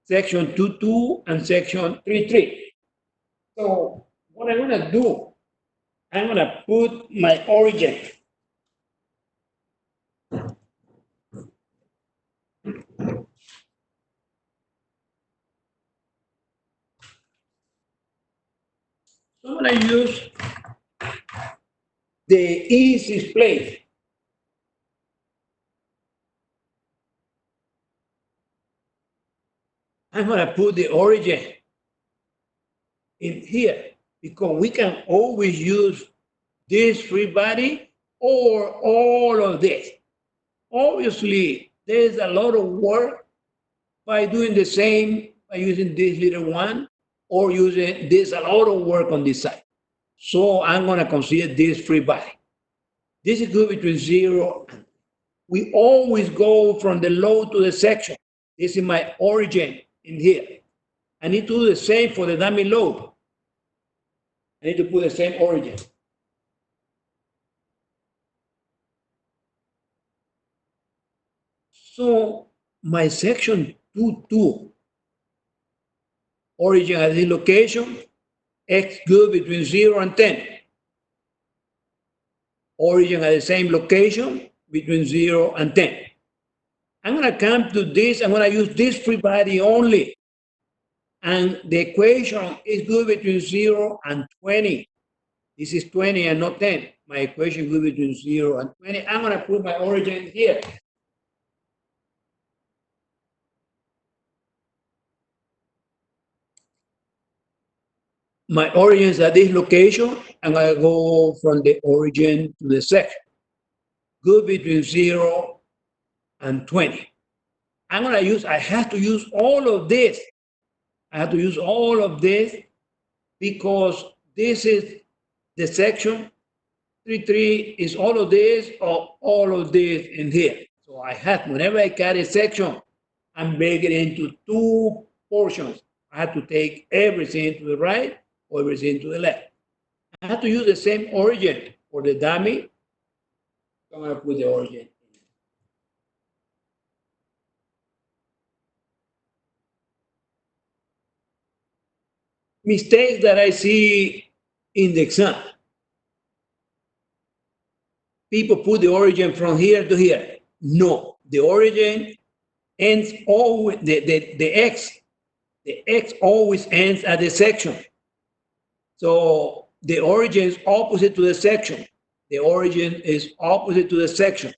section 2.2 and section 3.3. So what I'm gonna do, I'm gonna put my origin. So I'm gonna use the easiest place. I'm gonna put the origin in here because we can always use this free body or all of this. Obviously, there's a lot of work by doing the same, by using this little one or using this, a lot of work on this side. So I'm gonna consider this free body. This is good between zero and we always go from the load to the section. This is my origin in here. I need to do the same for the dummy load. I need to put the same origin. So my section 2.2 origin at this location, x good between 0 and 10. Origin at the same location between 0 and 10. I'm going to come to this, I'm going to use this free body only. And the equation is good between 0 and 20. This is 20 and not 10. My equation is good between 0 and 20. I'm going to put my origin here. My origin is at this location. I'm going to go from the origin to the section. Good between 0 and 20. I have to use all of this. I have to use all of this because this is the section. 3.3 is all of this or all of this in here. So I have, whenever I carry a section, I'm breaking it into two portions. I have to take everything to the right or everything to the left. I have to use the same origin for the dummy. So I'm going to put the origin. Mistakes that I see in the exam. People put the origin from here to here. No, the origin ends always, the x always ends at the section. So the origin is opposite to the section. The origin is opposite to the section.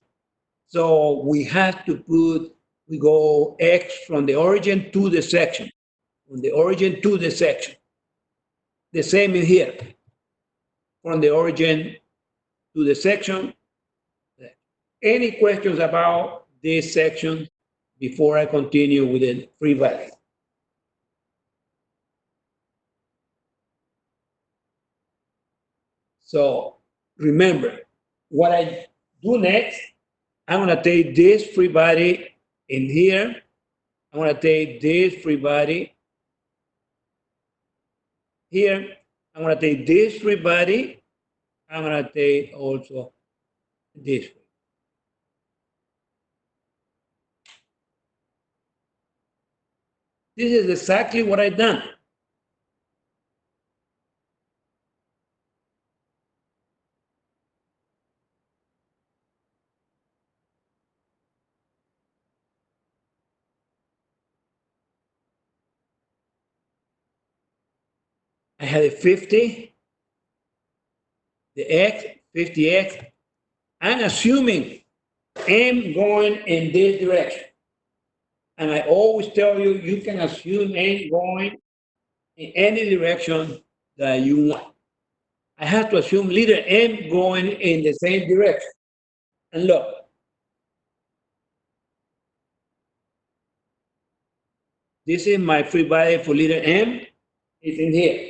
So we have to put, we go x from the origin to the section, from the origin to the section. The same in here, from the origin to the section. Any questions about this section before I continue with the free body? So remember, what I do next, I'm going to take this free body in here. I'm going to take this free body here. I'm going to take this free body. I'm going to take also this. This is exactly what I've done. I had a 50, the x, 50x. I'm assuming m going in this direction. And I always tell you, you can assume m going in any direction that you want. I have to assume leader m going in the same direction. And look, this is my free body for leader m. It's in here.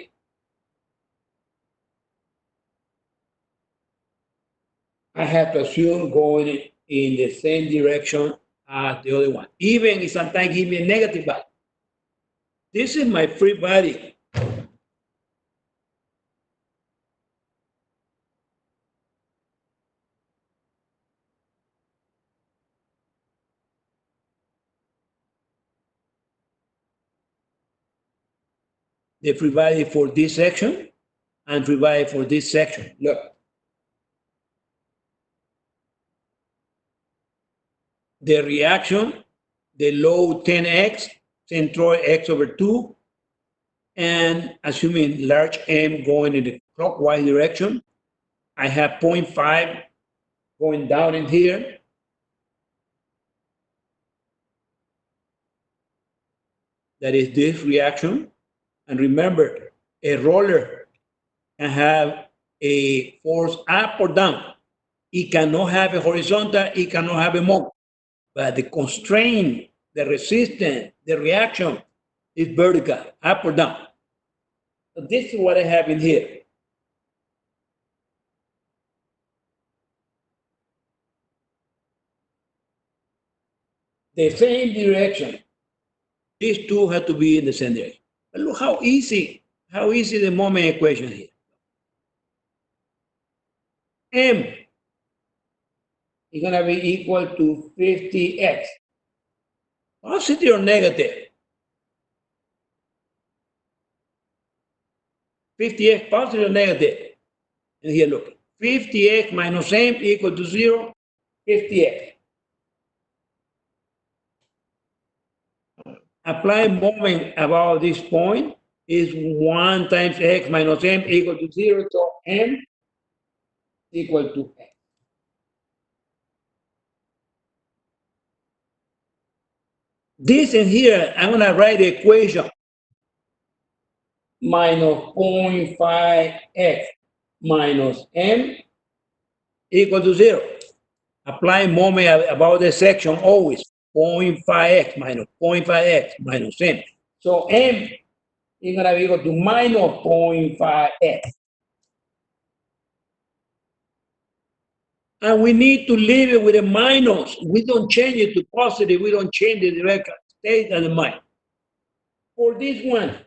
I have to assume going in the same direction as the other one. Even if sometimes give me a negative value. This is my free body. The free body for this section and free body for this section. Look. The reaction, the low 10x, centroid x over 2, and assuming large M going in the clockwise direction, I have 0.5 going down in here. That is this reaction. And remember, a roller can have a force up or down. It cannot have a horizontal, it cannot have a moment. But the constraint, the resistance, the reaction is vertical, up or down. So this is what I have in here. The same direction. These two have to be in the same direction. But look how easy the moment equation here. M is going to be equal to 50x. Positive or negative? 50x positive or negative? And here look, 50x minus m equal to 0, 50x. Apply moment about this point is 1 times x minus m equal to 0, so m equal to x. This in here, I'm going to write the equation minus 0.5x minus m equal to 0. Apply moment about the section always, 0.5x minus 0.5x minus m. So m is going to be equal to minus 0.5x. And we need to leave it with a minus. We don't change it to positive. We don't change the direct state and the minus. For this one,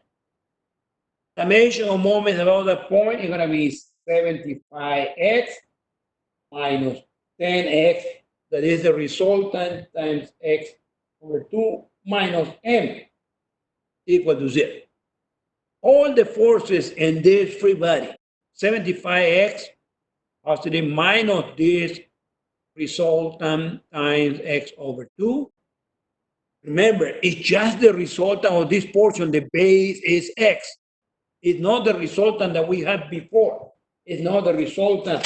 summation of moments about the point is going to be 75x minus 10x. That is the resultant times x over 2 minus m equal to 0. All the forces in this free body, 75x positive minus this resultant times x over 2. Remember, it's just the resultant of this portion. The base is x. It's not the resultant that we had before. It's not the resultant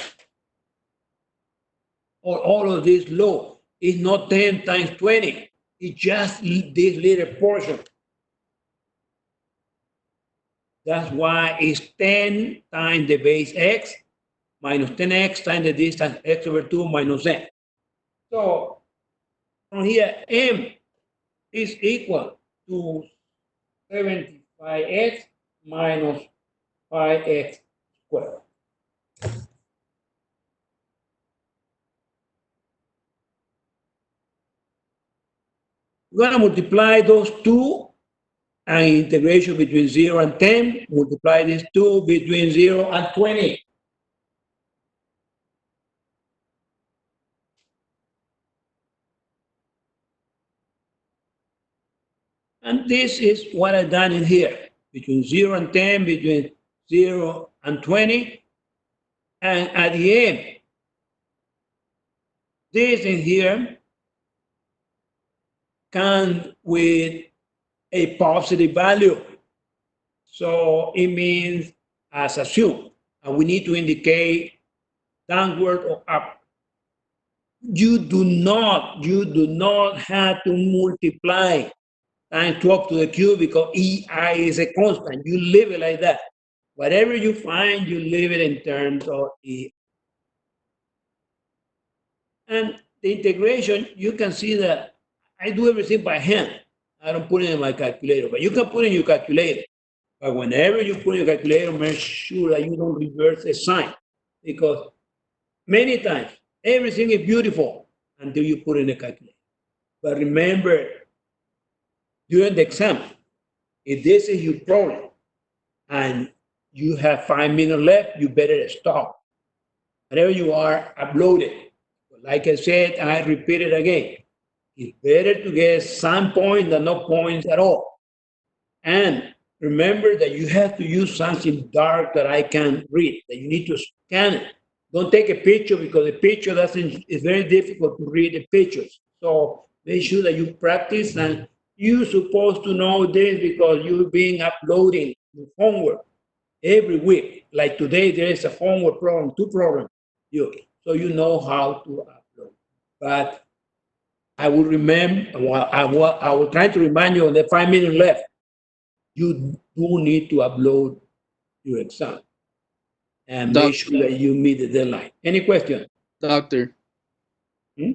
of all of this low. It's not 10 times 20. It's just this little portion. That's why it's 10 times the base x minus 10x times the distance x over 2 minus n. So from here, m is equal to 75x minus 5x squared. We're going to multiply those two and integration between 0 and 10, multiply these two between 0 and 20. And this is what I've done in here, between 0 and 10, between 0 and 20. And at the end, this in here comes with a positive value. So it means as assumed, and we need to indicate downward or up. You do not have to multiply times 12 to the cube because EI is a constant. You leave it like that. Whatever you find, you leave it in terms of E. And the integration, you can see that I do everything by hand. I don't put it in my calculator, but you can put it in your calculator. But whenever you put in your calculator, make sure that you don't reverse a sign, because many times everything is beautiful until you put in a calculator. But remember, during the exam, if this is your problem and you have 5 minutes left, you better stop. Whenever you are, upload it. Like I said, and I repeat it again, it's better to get some points than no points at all. And remember that you have to use something dark that I can read, that you need to scan it. Don't take a picture because the picture doesn't, it's very difficult to read the pictures. So make sure that you practice, and you're supposed to know this because you've been uploading your homework every week. Like today, there is a homework problem, two problems, so you know how to upload. But I will remember, well, I will try to remind you on the 5 minutes left, you do need to upload your exam and make Doc, sure that you meet the deadline. Any question? doctor. Hmm?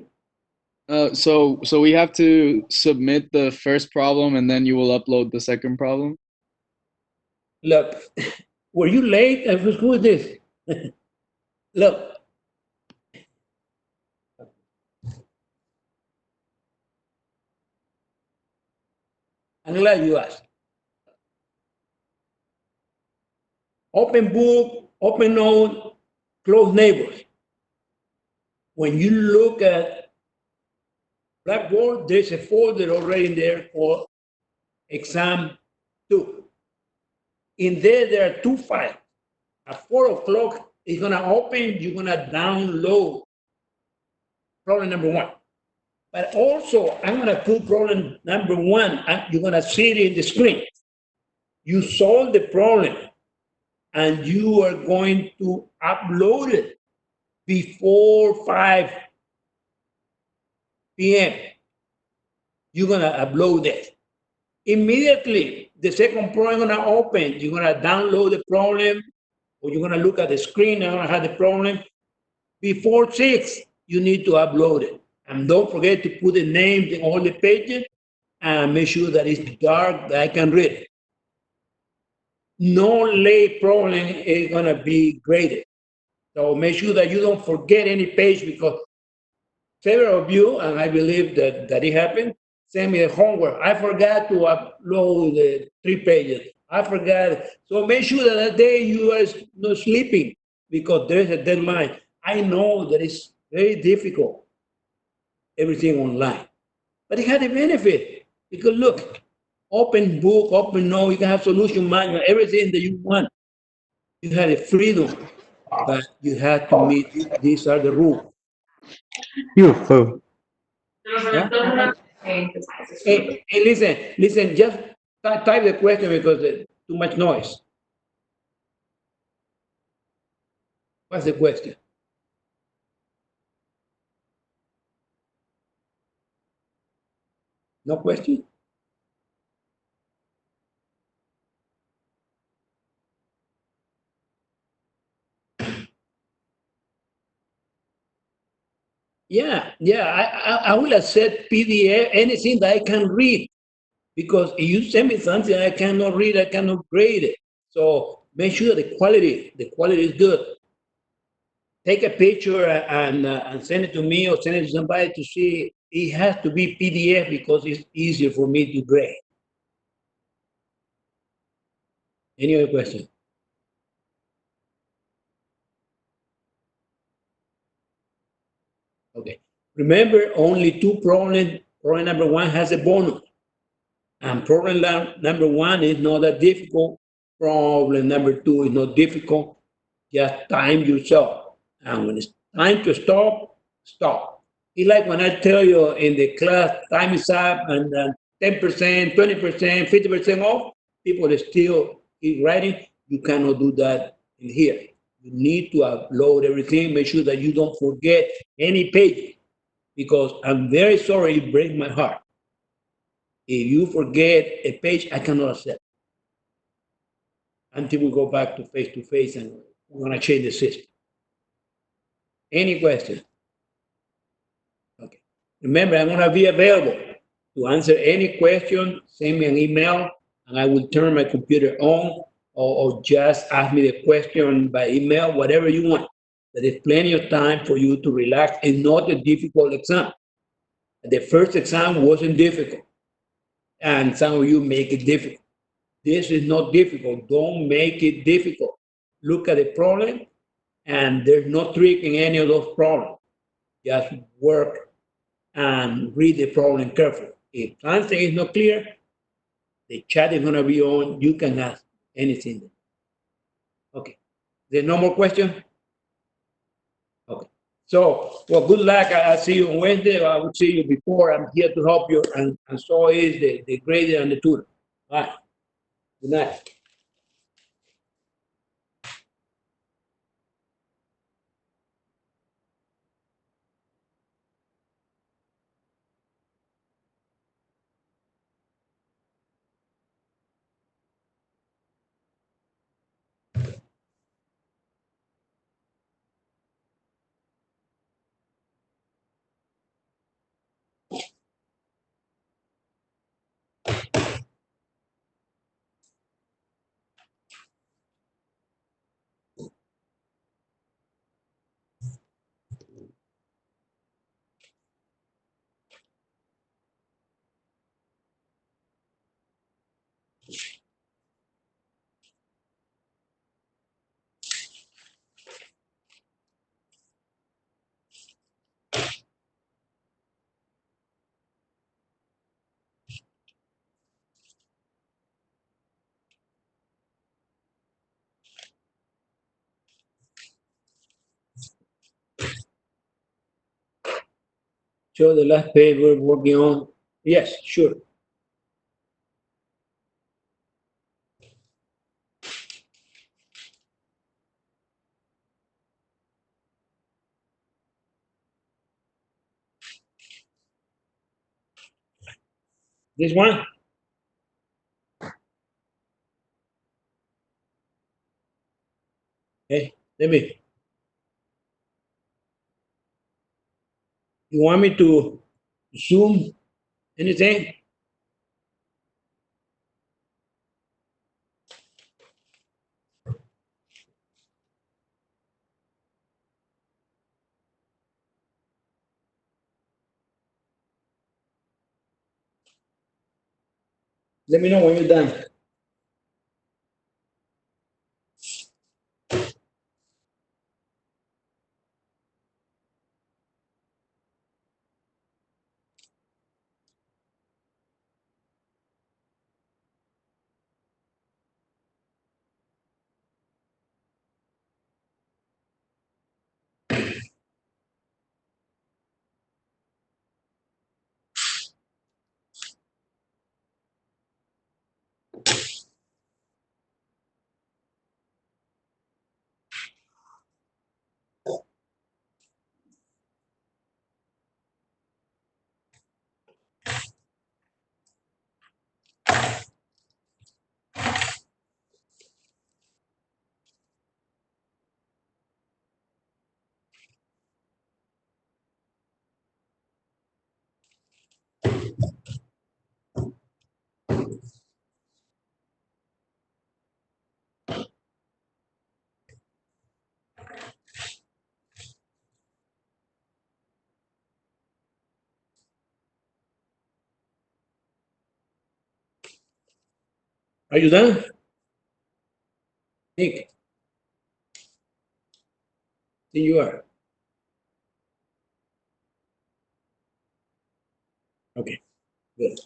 So we have to submit the first problem and then you will upload the second problem. Look, were you late? Who is this? Look, I'm glad you asked. Open book, open note, close neighbors. When you look at Blackboard, there's a folder already in there called exam 2. In there are two files. At 4 o'clock, it's gonna open, you're gonna download problem number 1. But also, I'm gonna put problem number 1, and you're gonna see it in the screen. You solve the problem, and you are going to upload it before 5 p.m. You're gonna upload it. Immediately, the second problem gonna open. You're gonna download the problem, or you're gonna look at the screen and gonna have the problem. Before 6, you need to upload it. And don't forget to put the names in all the pages and make sure that it's dark, that I can read it. No late problem is gonna be graded. So make sure that you don't forget any page, because several of you, and I believe that it happened, send me the homework. I forgot to upload the 3 pages. I forgot. So make sure that day you are not sleeping, because there's a deadline. I know that it's very difficult, everything online. But it had a benefit, because look, open book, open note, you can have solution manual, everything that you want. You have the freedom, but you have to meet, these are the rules. UFO. Yeah? Hey, listen, just type the question because there's too much noise. What's the question? No question? Yeah, I will accept PDF, anything that I can read, because if you send me something I cannot read, I cannot grade it. So make sure the quality is good. Take a picture and send it to me, or send it to somebody to see. It has to be PDF because it's easier for me to grade. Any other question? Okay. Remember, only 2 problems. Problem number 1 has a bonus. And problem number 1 is not that difficult. Problem number 2 is not difficult. Just time yourself. And when it's time to stop, stop. It's like when I tell you in the class, time is up, and 10%, 20%, 50% off, people are still keep writing. You cannot do that in here. You need to upload everything. Make sure that you don't forget any page, because I'm very sorry, it breaks my heart. If you forget a page, I cannot accept until we go back to face, and we're going to change the system. Any question? Okay. Remember, I'm going to be available to answer any question. Send me an email, and I will turn my computer on, or just ask me the question by email, whatever you want. There is plenty of time for you to relax. It's not a difficult exam. The first exam wasn't difficult, and some of you make it difficult. This is not difficult. Don't make it difficult. Look at the problem, and there's no trick in any of those problems. Just work and read the problem carefully. If something is not clear, the chat is going to be on. You can ask anything. Okay. There's no more question? Okay. So, well, good luck. I'll see you on Wednesday. I will see you before. I'm here to help you, and so is the grader and the tutor. All right. Good night. Show the last page we're working on. Yes, sure. This one? Hey, let me. You want me to zoom anything? Let me know when you're done. Are you done? Nick, there you are. Okay, good.